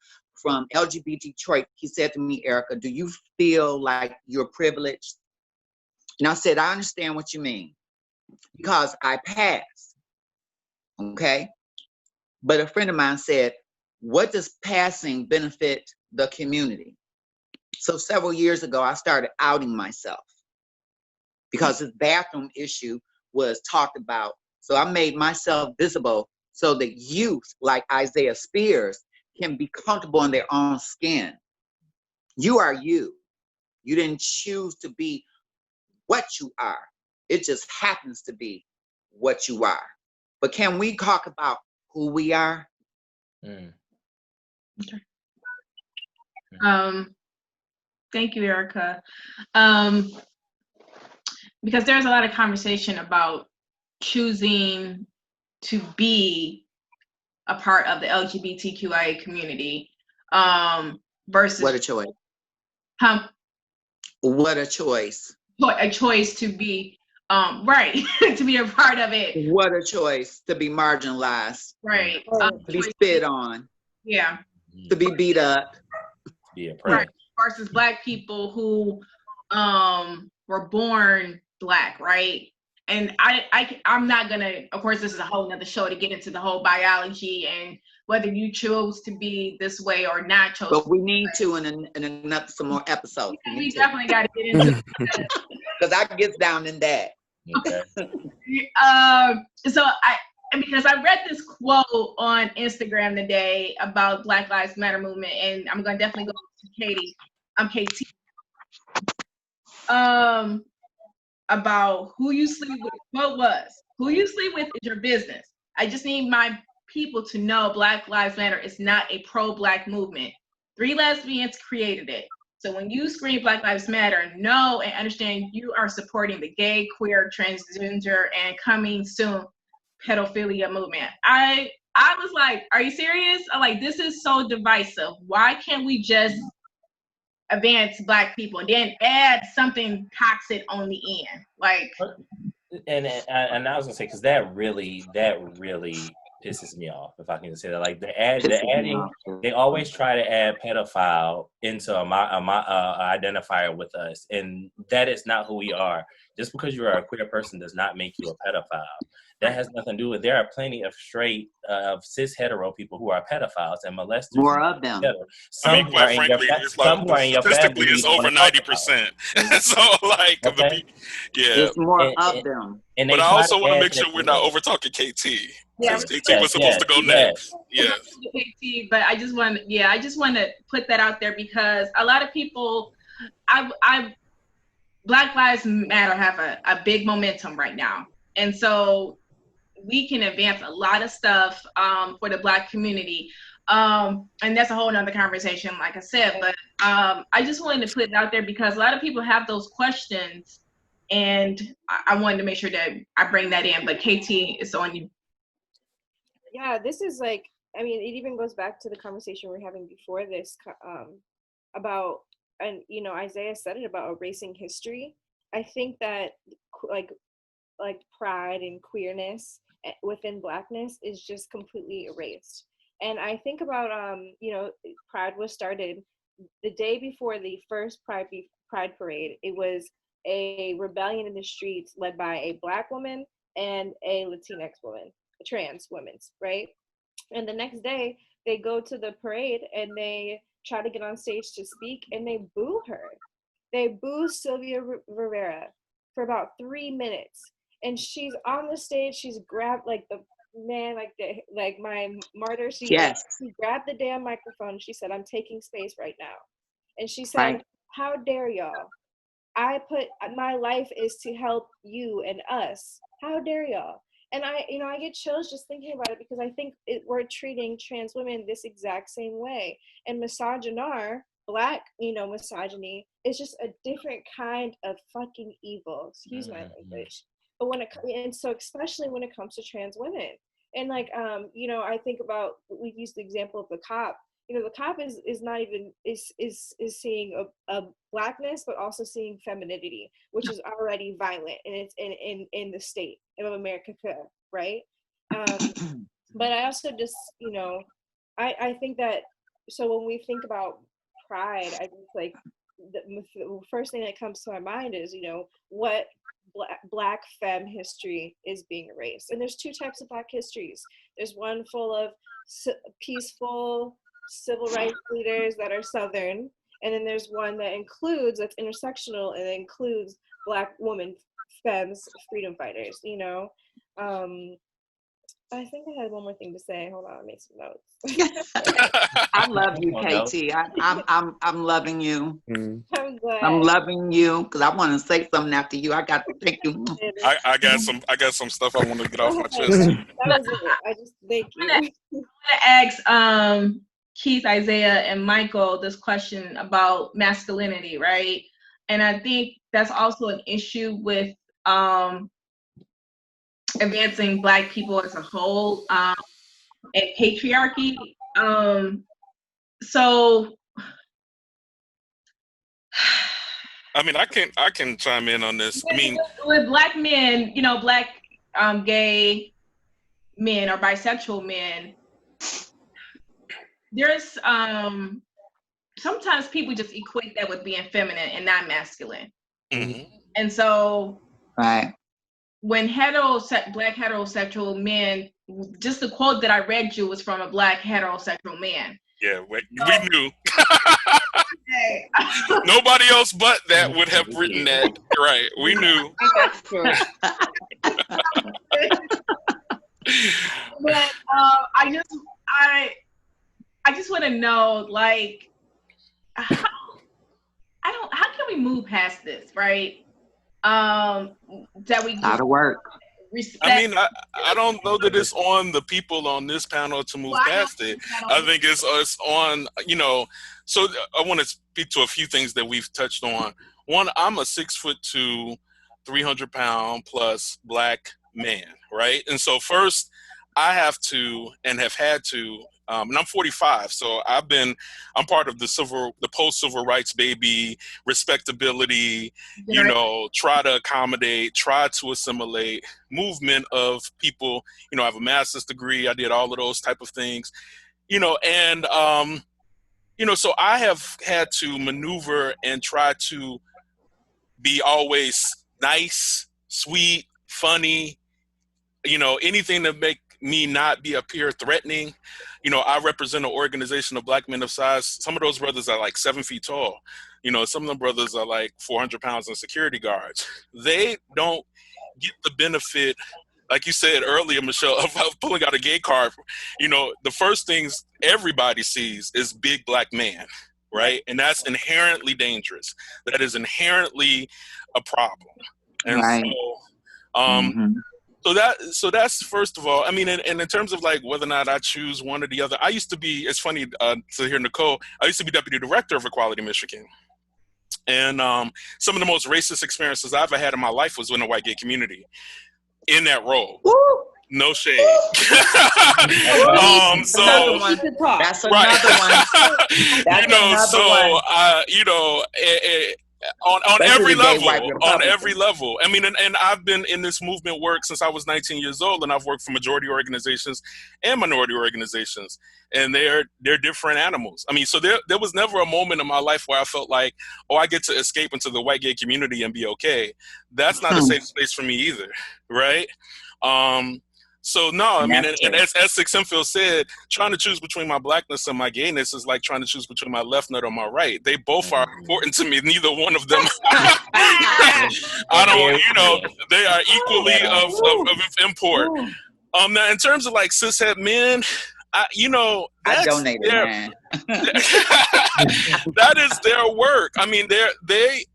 from LGBT Detroit, he said to me, Erica, do you feel like you're privileged? And I said, I understand what you mean, because I passed, okay? But a friend of mine said, what does passing benefit the community? So several years ago, I started outing myself because this bathroom issue was talked about. So I made myself visible so that youth like Isaiah Spears can be comfortable in their own skin. You are you. You didn't choose to be what you are. It just happens to be what you are. But can we talk about who we are? Mm. Okay. Thank you, Erica. Because there's a lot of conversation about choosing to be a part of the LGBTQIA community versus What a choice. What a choice. A choice to be right, to be a part of it. What a choice to be marginalized. Right. To be spit on. Yeah. To be beat up. Yeah, right. Versus Black people who were born Black, right? And I'm not gonna, of course, this is a whole nother show to get into the whole biology and whether you chose to be this way or not chose. But we need to in some more episodes. We definitely got to get into because I get down in that. Okay. So because I read this quote on Instagram today about Black Lives Matter movement, and I'm gonna definitely go to Katie. I'm KT. About who you sleep with. What was who you sleep with is your business. I just need my people to know Black Lives Matter is not a pro-Black movement. 3 lesbians created it. So when you scream Black Lives Matter, know and understand you are supporting the gay, queer, transgender, and coming soon pedophilia movement. I was like, are you serious? I'm like, this is so divisive. Why can't we just advance Black people and then add something toxic on the end? Like, and I was gonna say, because that really pisses me off, if I can say that. Like the adding, they always try to add pedophile into a identifier with us, and that is not who we are. Just because you are a queer person does not make you a pedophile. That has nothing to do with. There are plenty of straight, cis hetero people who are pedophiles and molesters. More of them. Some I mean, quite frankly, it's like statistically, it's over 90%. So, like, okay? It's more of them. But I also want to make sure we're not over talking KT. Since KT was supposed to go next. Yeah. KT, but I just want to put that out there because a lot of people, Black Lives Matter have a big momentum right now, and so we can advance a lot of stuff for the Black community. And that's a whole nother conversation, like I said, but I just wanted to put it out there because a lot of people have those questions and I wanted to make sure that I bring that in, but KT, it's on you. Yeah, this is like, I mean, it even goes back to the conversation we were having before this about, and you know, Isaiah said it about erasing history. I think that like pride and queerness within Blackness is just completely erased. And I think about, you know, Pride was started the day before the first Pride parade. It was a rebellion in the streets led by a Black woman and a Latinx woman, a trans woman, right? And the next day they go to the parade and they try to get on stage to speak and they boo her. They boo Sylvia Rivera for about 3 minutes. And she's on the stage, she's grabbed like the man, like my martyr, she grabbed the damn microphone. She said, I'm taking space right now. And she said, how dare y'all? I put my life is to help you and us. How dare y'all? And I get chills just thinking about it because I think we're treating trans women this exact same way. And misogynar, Black, misogyny is just a different kind of fucking evil. Excuse my language. But especially when it comes to trans women. And like, I think about, we use the example of the cop. The cop is not even, is seeing a Blackness, but also seeing femininity, which is already violent and it's in the state of America, right? But I also just, I think that so when we think about pride, I just like the first thing that comes to my mind is, you know, what Black femme history is being erased. And there's two types of Black histories. There's one full of peaceful civil rights leaders that are Southern, and then there's one that includes, that's intersectional, and includes Black women, femmes, freedom fighters, you know. I think I had one more thing to say. Hold on, I made some notes. I love you, KT. I'm loving you. I'm glad. I'm loving you because I want to say something after you. I got to thank you. I got some stuff I want to get off my chest. That was it. I just thank you. I'm gonna ask Keith, Isaiah, and Michael this question about masculinity, right? And I think that's also an issue with advancing Black people as a whole, and patriarchy. So I mean, I can chime in on this. I mean, with Black men, you know, Black gay men or bisexual men, there's sometimes people just equate that with being feminine and not masculine. mm-hmm. And so Right. when Black heterosexual men, just the quote that I read you was from a Black heterosexual man. Yeah, we knew. Nobody else but that would have written that. Right, we knew. That's true. But I just want to know, like, how can we move past this, right? That we Out of work. respect. I mean, I don't know that it's on the people on this panel to move past it. I think it's on, you know, so I want to speak to a few things that we've touched on. One, I'm a 6'2", 300-pound plus Black man, right? And so first, I have to and have had to, and I'm 45, so I'm part of the post-civil rights baby, respectability, you know, try to accommodate, try to assimilate movement of people. You know, I have a master's degree. I did all of those type of things, you know, and, you know, so I have had to maneuver and try to be always nice, sweet, funny, you know, anything to make me not appear threatening. You know, I represent an organization of Black men of size. Some of those brothers are like 7 feet tall. You know, some of them brothers are like 400 pounds and security guards. They don't get the benefit, like you said earlier, Michelle, of pulling out a gay card. You know, the first things everybody sees is big Black man, right? And that's inherently dangerous. That is inherently a problem. And Right. So that's first of all. I mean, and in terms of like whether or not I choose one or the other, I used to be, it's funny to hear Nicole, I used to be deputy director of Equality Michigan. And some of the most racist experiences I've ever had in my life was in the white gay community in that role. Woo! No shade. So that's another one. That's you know, another so one. you know, on every level. I mean, and I've been in this movement work since I was 19 years old, and I've worked for majority organizations and minority organizations, and they're different animals. I mean, so there was never a moment in my life where I felt like, oh, I get to escape into the white gay community and be okay. That's not a safe space for me either, right? So no, I mean, and as Six Hemphill said, trying to choose between my Blackness and my gayness is like trying to choose between my left nut or my right. They both are important to me. Neither one of them. I don't, you know, they are equally of import. Now in terms of like cishet men, you know, I donated mine. That is their work. I mean,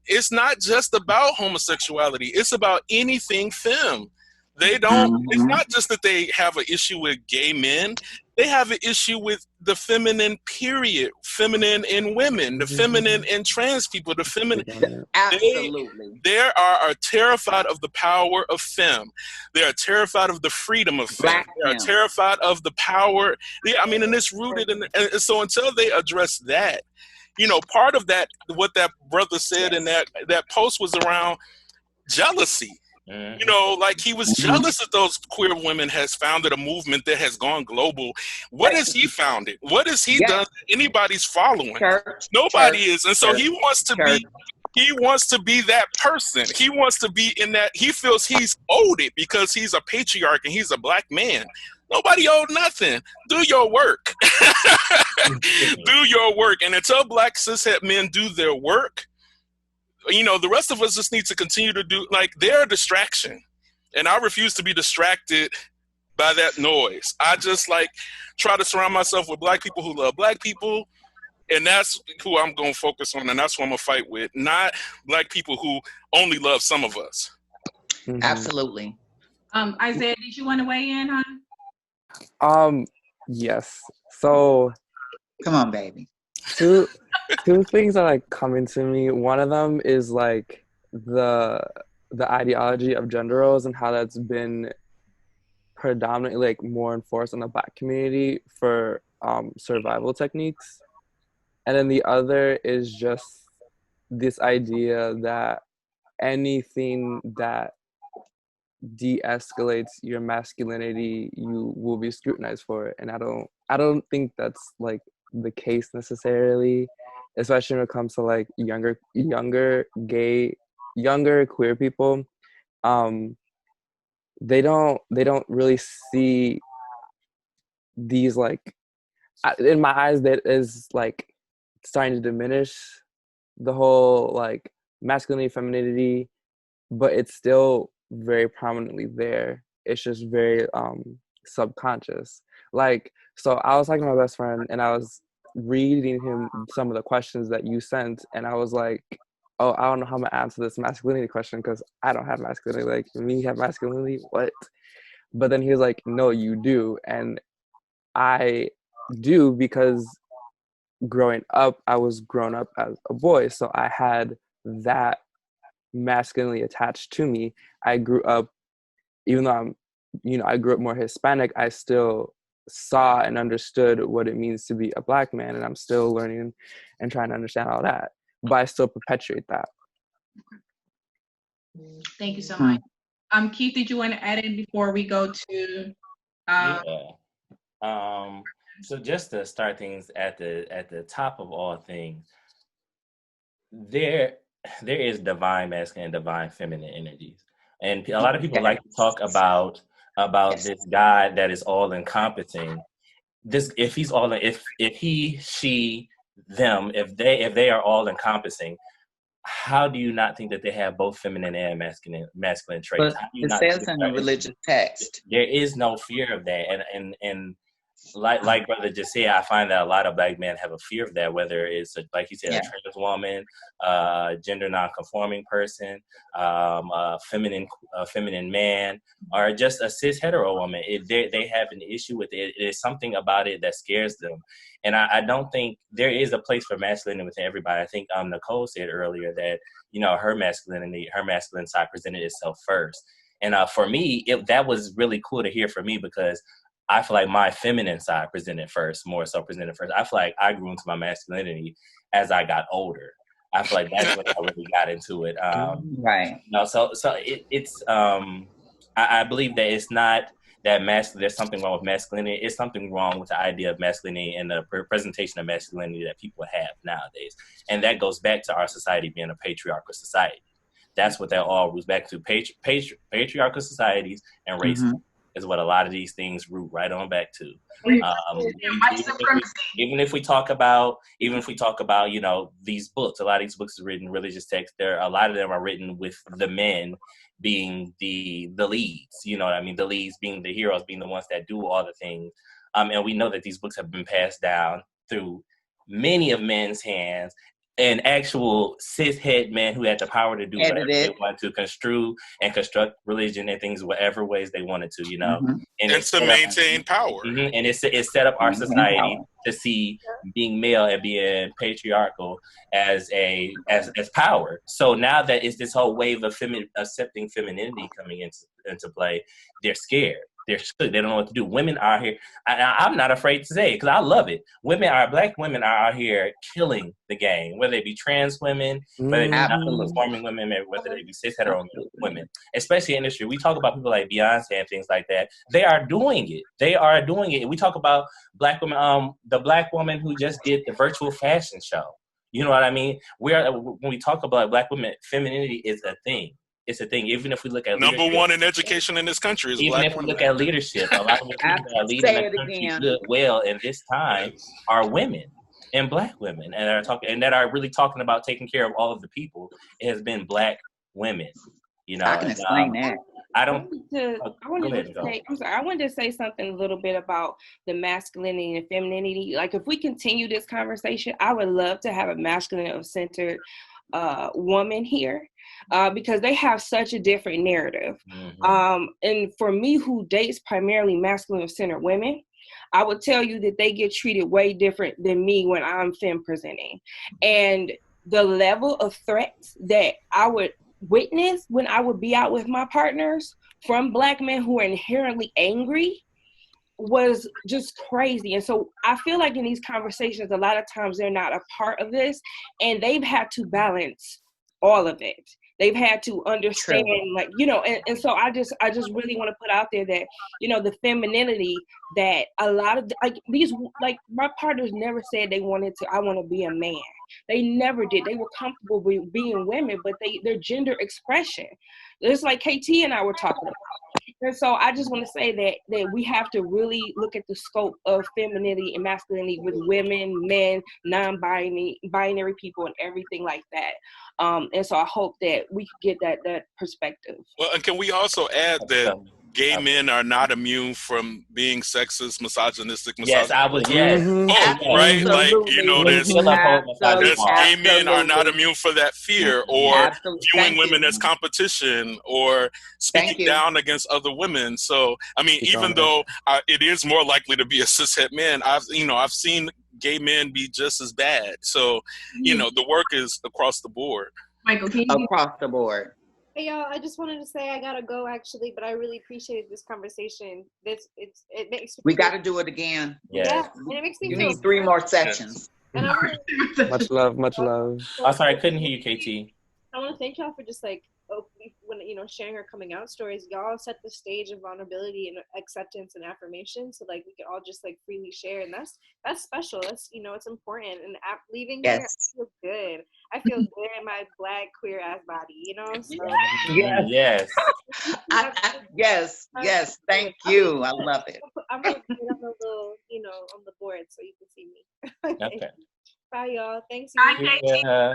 it's not just about homosexuality. It's about anything femme. They don't, it's not just that they have an issue with gay men, they have an issue with the feminine period, feminine in women, the feminine in trans people, the feminine. Absolutely. They are terrified of the power of femme. They are terrified of the freedom of femme. They are terrified of the power. I mean, and it's rooted in, and so until they address that, you know, part of that, what that brother said in that post was around jealousy. You know, like he was jealous that those queer women has founded a movement that has gone global. What has he founded? What has he done that anybody's following? Nobody is. And so he wants to be that person. He wants to be in that. He feels he's owed it because he's a patriarch and he's a black man. Nobody owed nothing. Do your work. Do your work. And until black cishet men do their work, you know, the rest of us just need to continue to do, like, they're a distraction. And I refuse to be distracted by that noise. I just, like, try to surround myself with black people who love black people. And that's who I'm going to focus on. And that's who I'm going to fight with. Not black people who only love some of us. Absolutely. Isaiah, did you want to weigh in, huh? Yes. So. Come on, baby. Two things are like coming to me. One of them is like the ideology of gender roles and how that's been predominantly like more enforced in the Black community for survival techniques. And then the other is just this idea that anything that de-escalates your masculinity, you will be scrutinized for it. And I don't think that's like the case necessarily, especially when it comes to like younger queer people. They don't really see these, like, in my eyes, that is like starting to diminish the whole like masculinity, femininity, but it's still very prominently there. It's just very subconscious. Like, so I was talking to my best friend and I was reading him some of the questions that you sent, and I was like, oh, I don't know how I'm gonna answer this masculinity question because I don't have masculinity. Like, me have masculinity? What? But then he was like, no, you do. And I do, because growing up, I was grown up as a boy, so I had that masculinity attached to me. I grew up, even though I grew up more Hispanic, I still saw and understood what it means to be a Black man, and I'm still learning and trying to understand all that, but I still perpetuate that. Thank you so much. Keith, did you want to add in before we go to so just to start things at the top of all things, there is divine masculine and divine feminine energies. And a lot of people like to talk about this God that is all encompassing. If he, she, them, if they are all encompassing, how do you not think that they have both feminine and masculine traits? But it says in the religious text. There is no fear of that, and like brother just said, I find that a lot of Black men have a fear of that, whether it's like he said, a trans woman, gender non-conforming person, a feminine man, or just a cis hetero woman. They have an issue with it. It is something about it that scares them, and I don't think there is a place for masculinity within everybody. I think Nicole said earlier that her masculine side presented itself first, and for me, that was really cool to hear from me, because I feel like my feminine side more so presented first. I feel like I grew into my masculinity as I got older. I feel like that's when I really got into it. Right. So it's I believe that it's not that there's something wrong with masculinity. It's something wrong with the idea of masculinity and the presentation of masculinity that people have nowadays. And that goes back to our society being a patriarchal society. That's what that all roots back to. Patriarchal societies and racism. Is what a lot of these things root right on back to. Even if we talk about, these books, a lot of these books are written religious texts. A lot of them are written with the men being the leads. You know what I mean? The leads being the heroes, being the ones that do all the things. And we know that these books have been passed down through many of men's hands. An actual cis-het man who had the power to do whatever they wanted to, construct religion and things whatever ways they wanted to, And it's to maintain power. And it set up our society to see being male and being patriarchal as power. So now that it's this whole wave of accepting femininity coming into play, they're scared. They're shook. They don't know what to do. Women are here. I'm not afraid to say it because I love it. Black women are out here killing the game, whether it be trans women, whether it be non-conforming women, whether they be cis hetero women, especially in industry. We talk about people like Beyonce and things like that. They are doing it. They are doing it. We talk about Black women, the Black woman who just did the virtual fashion show. You know what I mean? When we talk about Black women, femininity is a thing. It's a thing. Even if we look at number one in education in this country is even Black if we women. look at leadership, a lot of the people that are leading the country well in this time are women and Black women, and that are really talking about taking care of all of the people. It has been Black women. You know, I can explain that. I wanted to say something a little bit about the masculinity and femininity. Like, if we continue this conversation, I would love to have a masculine-centered woman here. Because they have such a different narrative. And for me, who dates primarily masculine-centered women, I would tell you that they get treated way different than me when I'm femme presenting. And the level of threats that I would witness when I would be out with my partners from Black men who are inherently angry was just crazy. And so I feel like in these conversations, a lot of times they're not a part of this, and they've had to balance all of it. They've had to understand, like, you know, and so I just really want to put out there that, you know, the femininity that a lot of, like my partners never said I want to be a man. They never did. They were comfortable with being women, but their gender expression, it's like KT and I were talking about. And so I just want to say that we have to really look at the scope of femininity and masculinity with women, men, non-binary people, and everything like that. And so I hope that we could get that perspective. Well, and can we also add that gay men are not immune from being sexist, misogynistic. Yes, I was, yes. Right? Like, you know, there's gay men are not immune for that fear or viewing women as competition or speaking down against other women. So, I mean, even though it is more likely to be a cishet man, I've seen gay men be just as bad. So, you know, the work is across the board. Michael, across the board. Hey y'all, I just wanted to say I gotta go actually, but I really appreciated this conversation. It makes we got to do it again. Yeah, and it makes me you feel need 3 more sections. And much love, much love. Oh, sorry, I couldn't hear you, KT. I want to thank y'all for just like sharing her coming out stories. Y'all set the stage of vulnerability and acceptance and affirmation, so like we can all just like freely share, and that's special. That's it's important. And leaving here, I feel good. I feel good in my Black queer ass body. So, yes. Thank you. I love it. I'm gonna put it on the little, on the board so you can see me. Okay. Bye, y'all. Thanks.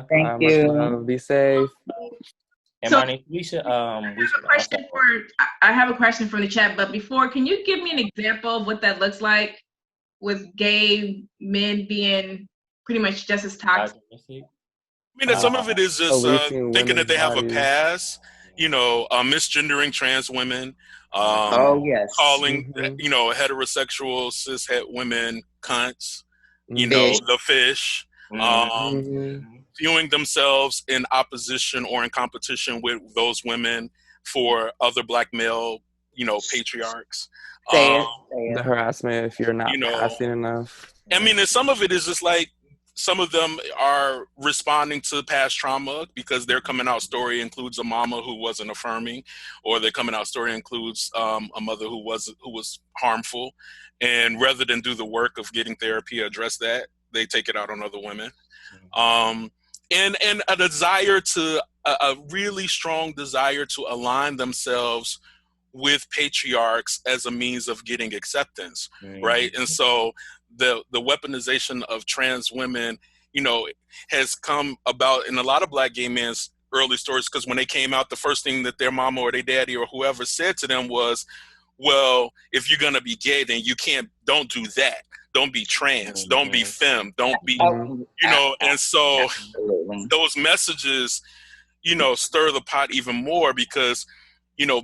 Thank you. Be safe. And Marnese, we should. I have a question from the chat, but before, can you give me an example of what that looks like with gay men being pretty much just as toxic? I mean, some of it is just thinking that they have a pass, misgendering trans women, calling, heterosexual cishet women cunts, the fish, viewing themselves in opposition or in competition with those women for other Black male, patriarchs. The harassment if you're not passing enough. I mean, and some of it is just like, some of them are responding to past trauma because their coming out story includes a mama who wasn't affirming, or their coming out story includes a mother who was harmful. And rather than do the work of getting therapy, address that, they take it out on other women. And a desire a really strong desire to align themselves with patriarchs as a means of getting acceptance, right? And so the weaponization of trans women, has come about in a lot of Black gay men's early stories, because when they came out, the first thing that their mama or their daddy or whoever said to them was, well, if you're going to be gay, then don't do that. Don't be trans, don't be femme, don't be, and so those messages, stir the pot even more because,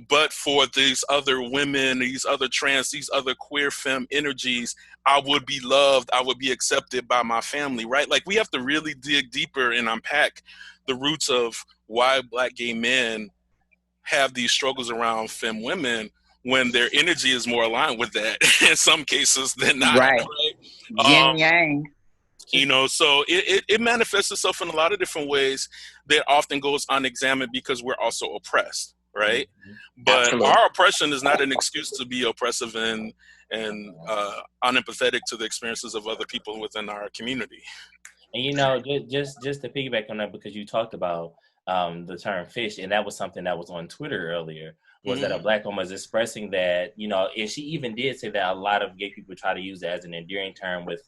but for these other women, these other trans, these other queer femme energies, I would be loved, I would be accepted by my family, right? Like, we have to really dig deeper and unpack the roots of why Black gay men have these struggles around femme women, when their energy is more aligned with that in some cases than not. Right. Yin yang. You know, so it manifests itself in a lot of different ways that often goes unexamined because we're also oppressed, right? But Absolutely. our oppression is not an excuse to be oppressive and unempathetic to the experiences of other people within our community. And you know, just to piggyback on that, because you talked about the term fish, and that was something that was on Twitter earlier, was that a Black woman was expressing that, you know, and she even did say that a lot of gay people try to use it as an endearing term with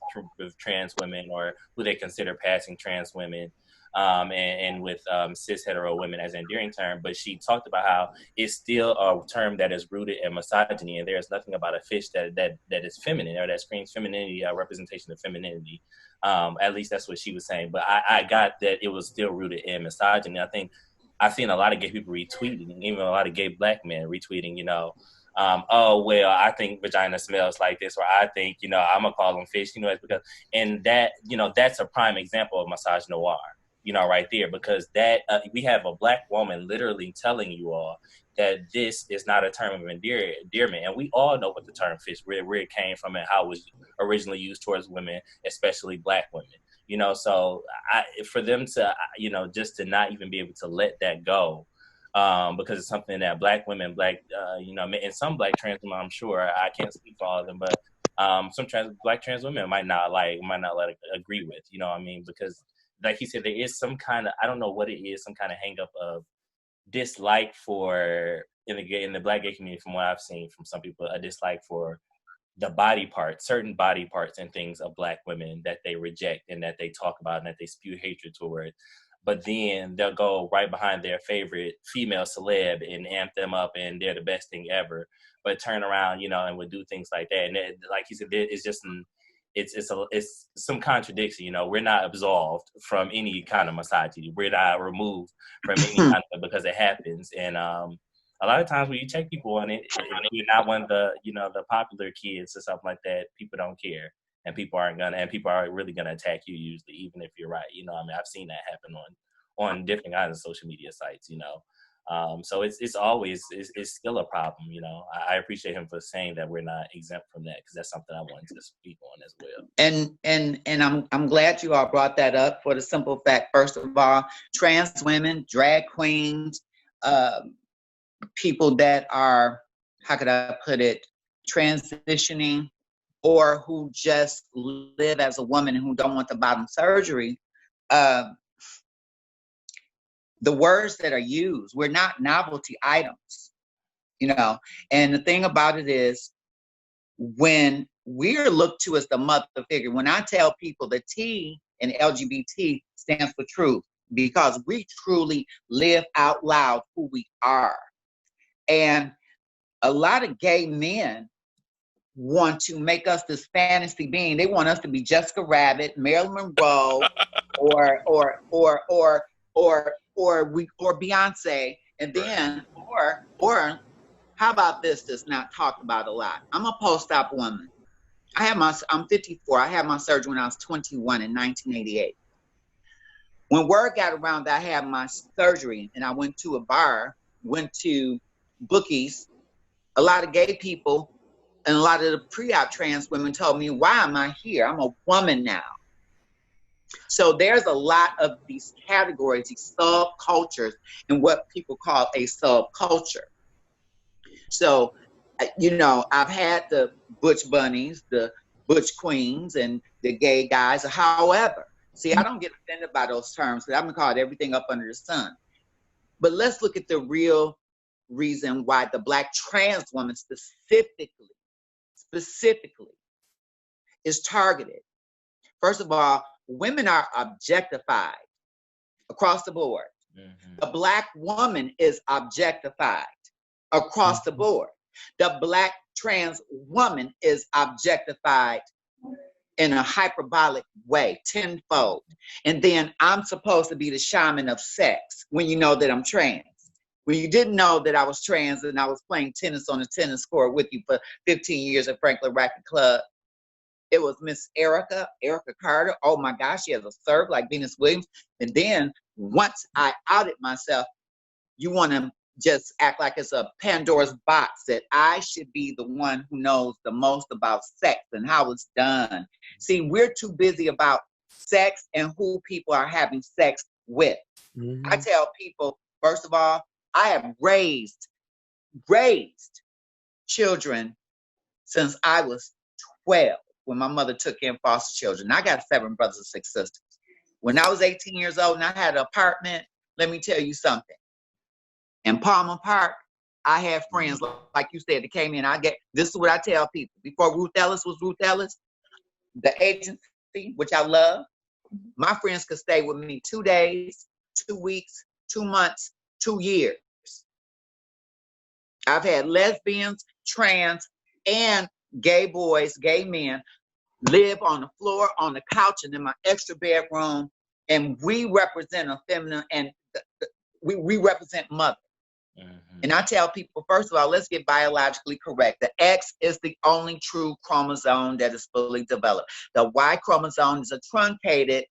trans women, or who they consider passing trans women, and with cis hetero women as an endearing term. But she talked about how it's still a term that is rooted in misogyny, and there's nothing about a fish that is feminine, or that screams femininity, representation of femininity. At least that's what she was saying. But I got that it was still rooted in misogyny. I think I've seen a lot of gay people retweeting, even a lot of gay Black men retweeting, you know, oh, well, I think vagina smells like this, or I think, you know, I'm going to call them fish, you know, it's because, and that, you know, that's a prime example of misogynoir, you know, right there, because that we have a Black woman literally telling you all that this is not a term of endearment. And we all know what the term fish, where it came from and how it was originally used towards women, especially Black women. You know, so for them to, you know, just to not even be able to let that go, because it's something that Black women, you know, and some Black trans women, I'm sure, I can't speak for all of them, but some Black trans women might not agree with, you know what I mean? Because like he said, there is some kind of, I don't know what it is, some kind of hang up of dislike for, in the Black gay community, from what I've seen from some people, a dislike for the body parts, certain body parts and things of Black women that they reject and that they talk about and that they spew hatred toward. But then they'll go right behind their favorite female celeb and amp them up and they're the best thing ever, but turn around, you know, and would do things like that. And like he said, it's just, it's some contradiction, you know. We're not absolved from any kind of misogyny. We're not removed from any kind of, because it happens. And a lot of times when you check people on it, if you're not one of the, you know, the popular kids or something like that, people don't care, and people aren't really gonna attack you usually, even if you're right. You know, I mean, I've seen that happen on different kinds of social media sites. You know, so it's always still a problem. You know, I appreciate him for saying that we're not exempt from that, because that's something I wanted to speak on as well. And I'm glad you all brought that up, for the simple fact, first of all, trans women, drag queens, people that are, how could I put it, transitioning, or who just live as a woman and who don't want the bottom surgery, the words that are used, we're not novelty items, you know. And the thing about it is, when we're looked to as the mother figure, when I tell people the T in LGBT stands for truth, because we truly live out loud who we are. And a lot of gay men want to make us this fantasy being. They want us to be Jessica Rabbit, Marilyn Monroe, or Beyonce, and then or how about this? That's not talked about a lot. I'm a post-op woman. I'm 54. I had my surgery when I was 21 in 1988. When word got around that I had my surgery and I went to a bar, went to bookies, a lot of gay people and a lot of the pre-op trans women told me, why am I here? I'm a woman now. So there's a lot of these categories, these subcultures, and what people call a subculture. So, you know, I've had the butch bunnies, the butch queens, and the gay guys. However, see, I don't get offended by those terms, because I've been called everything up under the sun. But let's look at the real reason why the Black trans woman specifically is targeted. First of all, women are objectified across the board. Mm-hmm. The Black woman is objectified across the board. The Black trans woman is objectified in a hyperbolic way, tenfold. And then I'm supposed to be the shaman of sex when you know that I'm trans. When you didn't know that I was trans and I was playing tennis on the tennis court with you for 15 years at Franklin Racket Club, it was Miss Erica Carter. Oh my gosh, she has a serve like Venus Williams. And then once I outed myself, you want to just act like it's a Pandora's box that I should be the one who knows the most about sex and how it's done. See, we're too busy about sex and who people are having sex with. I tell people, first of all, I have raised children since I was 12 when my mother took in foster children. I got 7 brothers and 6 sisters. When I was 18 years old and I had an apartment, let me tell you something. In Palmer Park, I had friends, like you said, that came in. This is what I tell people. Before Ruth Ellis was Ruth Ellis, the agency, which I love, my friends could stay with me 2 days, 2 weeks, 2 months, 2 years. I've had lesbians, trans, and gay boys, gay men live on the floor, on the couch, and in my extra bedroom. And we represent a feminine, and we represent mother. And I tell people, first of all, let's get biologically correct. The X is the only true chromosome that is fully developed. The Y chromosome is a truncated,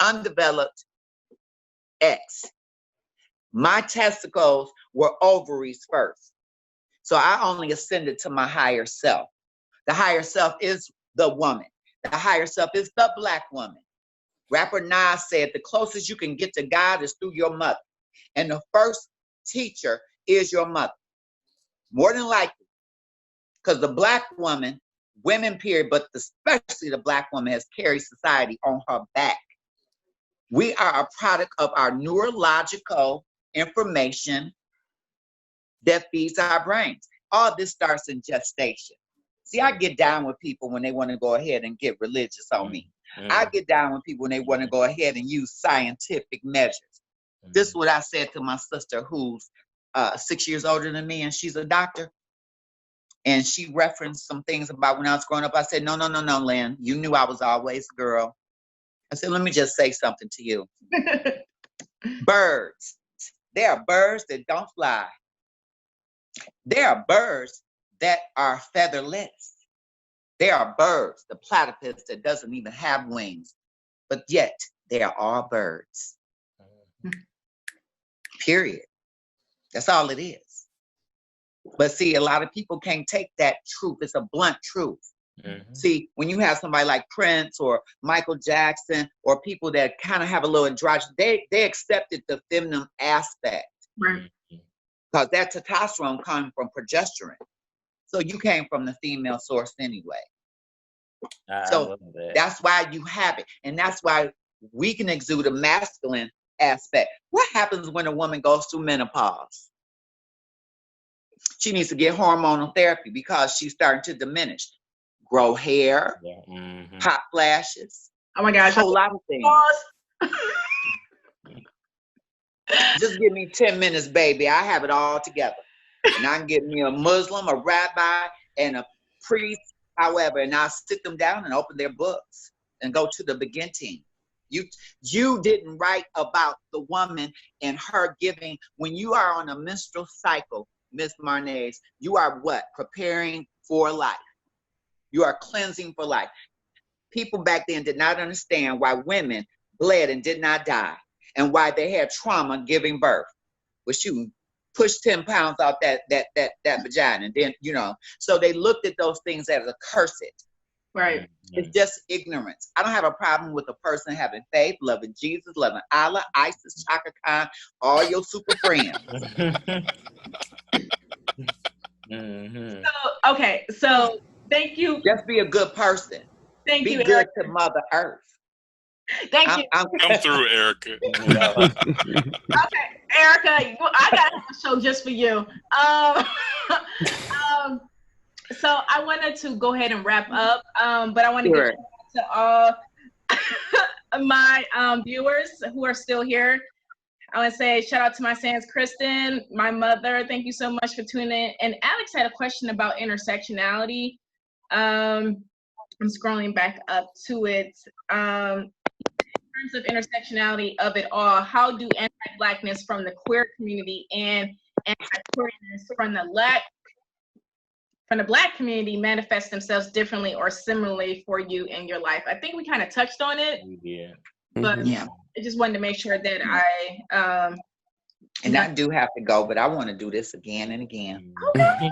undeveloped X. My testicles were ovaries first. So I only ascended to my higher self. The higher self is the woman. The higher self is the Black woman. Rapper Nas said, the closest you can get to God is through your mother. And the first teacher is your mother. More than likely. Because the Black woman, women period, but especially the Black woman has carried society on her back. We are a product of our neurological information that feeds our brains. All this starts in gestation. See, I get down with people when they want to go ahead and get religious on me. I get down with people when they want to go ahead and use scientific measures. This is what I said to my sister who's 6 years older than me, and she's a doctor. And she referenced some things about when I was growing up. I said, no, Lynn, you knew I was always a girl. I said, let me just say something to you. Birds. There are birds that don't fly. There are birds that are featherless. There are birds, the platypus that doesn't even have wings, but yet they are all birds. Period. That's all it is. But see, a lot of people can't take that truth. It's a blunt truth. See, when you have somebody like Prince or Michael Jackson or people that kind of have a little androgynous, they accepted the feminine aspect. Right. Because that testosterone comes from progesterone. So you came from the female source anyway. So that's why you have it. And that's why we can exude a masculine aspect. What happens when a woman goes through menopause? She needs to get hormonal therapy because she's starting to diminish. Grow hair, hot flashes. Oh my gosh. A whole lot of things. Just give me 10 minutes, baby. I have it all together. And I can get me a Muslim, a rabbi, and a priest, however, and I'll sit them down and open their books and go to the beginning. You didn't write about the woman and her giving. When you are on a menstrual cycle, Miss Marnese, you are what? Preparing for life. You are cleansing for life. People back then did not understand why women bled and did not die and why they had trauma giving birth. Well, shoot, push 10 pounds out that vagina. And then, so they looked at those things as a curse. Right. It's just ignorance. I don't have a problem with a person having faith, loving Jesus, loving Allah, ISIS, Chaka Khan, all your super friends. So thank you. Just be a good person. Thank you. Be good to Mother Earth. Thank you. Come through, Erica. Okay, Erica, I gotta have a show just for you. So I wanted to go ahead and wrap up, but I want to get to all my viewers who are still here. I want to say shout out to my sans Kristen, my mother. Thank you so much for tuning in. And Alex had a question about intersectionality. I'm scrolling back up to it. In terms of intersectionality of it all, how do anti-Blackness from the queer community and anti-queerness from the Black community manifest themselves differently or similarly for you in your life? I think we kind of touched on it, but I just wanted to make sure that I And I do have to go, but I want to do this again and again. Okay.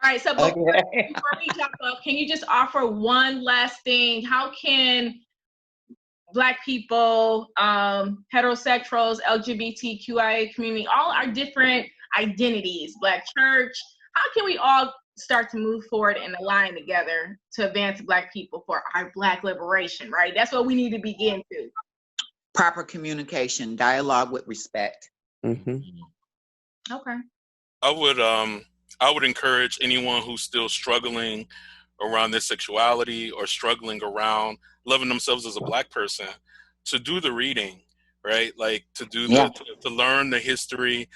All right, so before Okay. we jump off, can you just offer one last thing? How can Black people, heterosexuals, LGBTQIA community, all our different identities, Black church, how can we all start to move forward and align together to advance Black people for our Black liberation, right? That's what we need to begin to. Proper communication, dialogue with respect. Mm-hmm. Okay. I would encourage anyone who's still struggling around their sexuality or struggling around loving themselves as a Black person to do the reading, right? Like to do to learn the history,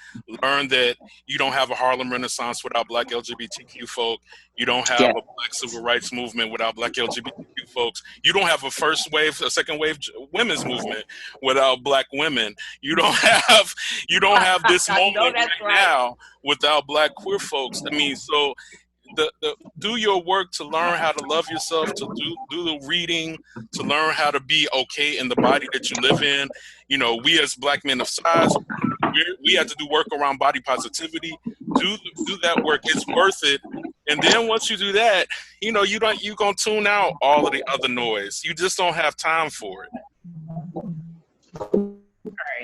learn that you don't have a Harlem Renaissance without Black LGBTQ folk. You don't have a Black civil rights movement without Black LGBTQ folks. You don't have a first wave, a second wave women's movement without Black women. You don't have this moment right now without Black queer folks. I mean, so do your work to learn how to love yourself, to do the reading, to learn how to be okay in the body that you live in. You know, we as Black men of size, we have to do work around body positivity. Do that work. It's worth it. And then once you do that, you know, you're gonna tune out all of the other noise. You just don't have time for it.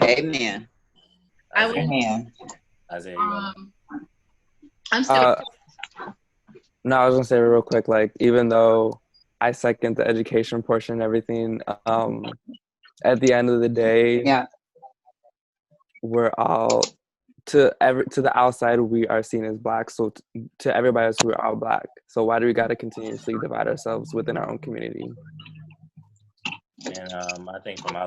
Amen. Amen. I'm still. No, I was gonna say real quick, like, even though I second the education portion and everything, at the end of the day, we're all to the outside we are seen as Black. So to everybody else, we're all Black. So why do we gotta continuously divide ourselves within our own community? And I think for my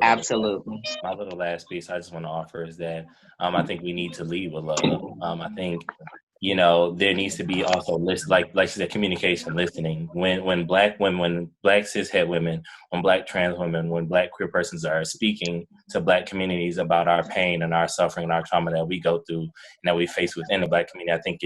little last piece, I just want to offer is that I think we need to lead with love. I think, you know, there needs to be also like she said, communication, listening. When Black women, when Black cishet women, when Black trans women, when Black queer persons are speaking to Black communities about our pain and our suffering and our trauma that we go through and that we face within the Black community, I think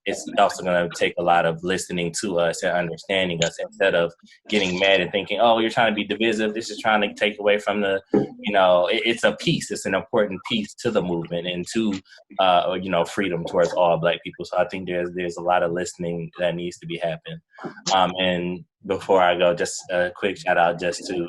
it's also going to take a lot of listening to us and understanding us instead of getting mad and thinking, oh, you're trying to be divisive. This is trying to take away from the, you know, it's a piece. It's an important piece to the movement and to, you know, freedom towards all Black people. So I think there's a lot of listening that needs to be happening. And before I go, just a quick shout out just to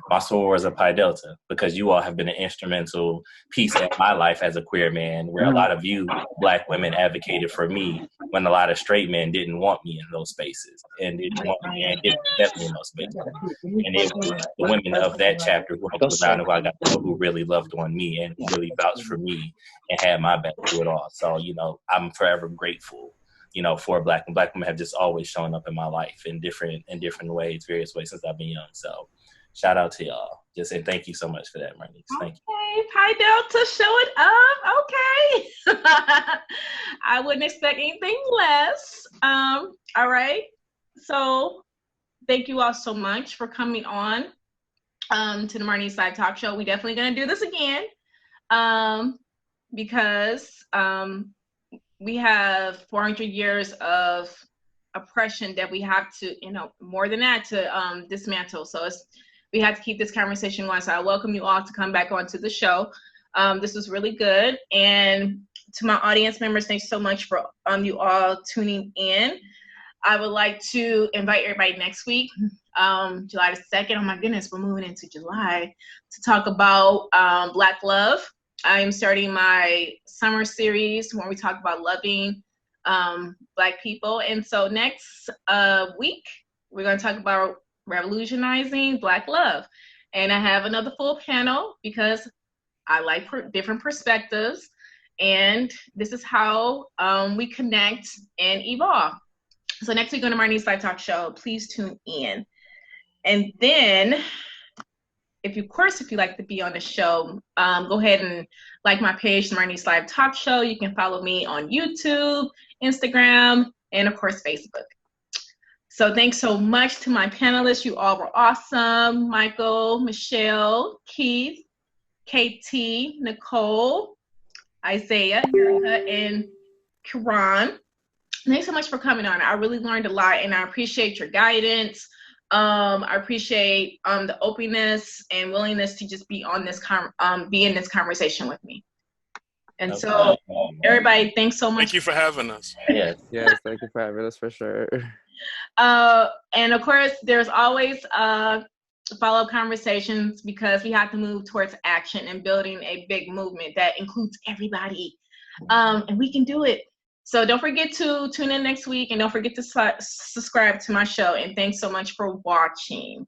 my sorors of Pi Delta, because you all have been an instrumental piece in my life as a queer man, where a lot of you Black women advocated for me when a lot of straight men didn't want me in those spaces and didn't want me and didn't accept me in those spaces. And it was the women of that chapter who I was around, who I got to know, who really loved on me and who really vouched for me and had my back through it all. So, you know, I'm forever grateful, you know, for Black women have just always shown up in my life in different ways, various ways since I've been young. So shout out to y'all. Just say thank you so much for that, Marnese. Thank you. Okay, Pi Delta showing up. Okay. I wouldn't expect anything less. All right. So thank you all so much for coming on to the Marnese Live Talkshow. We definitely gonna do this again because we have 400 years of oppression that we have to, you know, more than that, to dismantle. So we have to keep this conversation going. So I welcome you all to come back onto the show. This was really good. And to my audience members, thanks so much for you all tuning in. I would like to invite everybody next week, July the 2nd. Oh my goodness, we're moving into July, to talk about Black love. I am starting my summer series where we talk about loving Black people. And so next week, we're going to talk about revolutionizing Black love. And I have another full panel because I like different perspectives. And this is how we connect and evolve. So next week on the Marnese Live Talk Show, please tune in. And then, if you like to be on the show, go ahead and like my page, the Marnese Live Talk Show. You can follow me on YouTube, Instagram, and of course, Facebook. So thanks so much to my panelists. You all were awesome. Michael, Michelle, Keith, KT, Nicole, Isaiah, Erica, and Keron. Thanks so much for coming on. I really learned a lot, and I appreciate your guidance. I appreciate the openness and willingness to just be on this be in this conversation with me. And No so, problem. everybody, thanks so much. Thank you for having us. Yes. Yes, thank you for having us for sure. And of course, there's always follow-up conversations because we have to move towards action and building a big movement that includes everybody. And we can do it. So don't forget to tune in next week, and don't forget to subscribe to my show. And thanks so much for watching.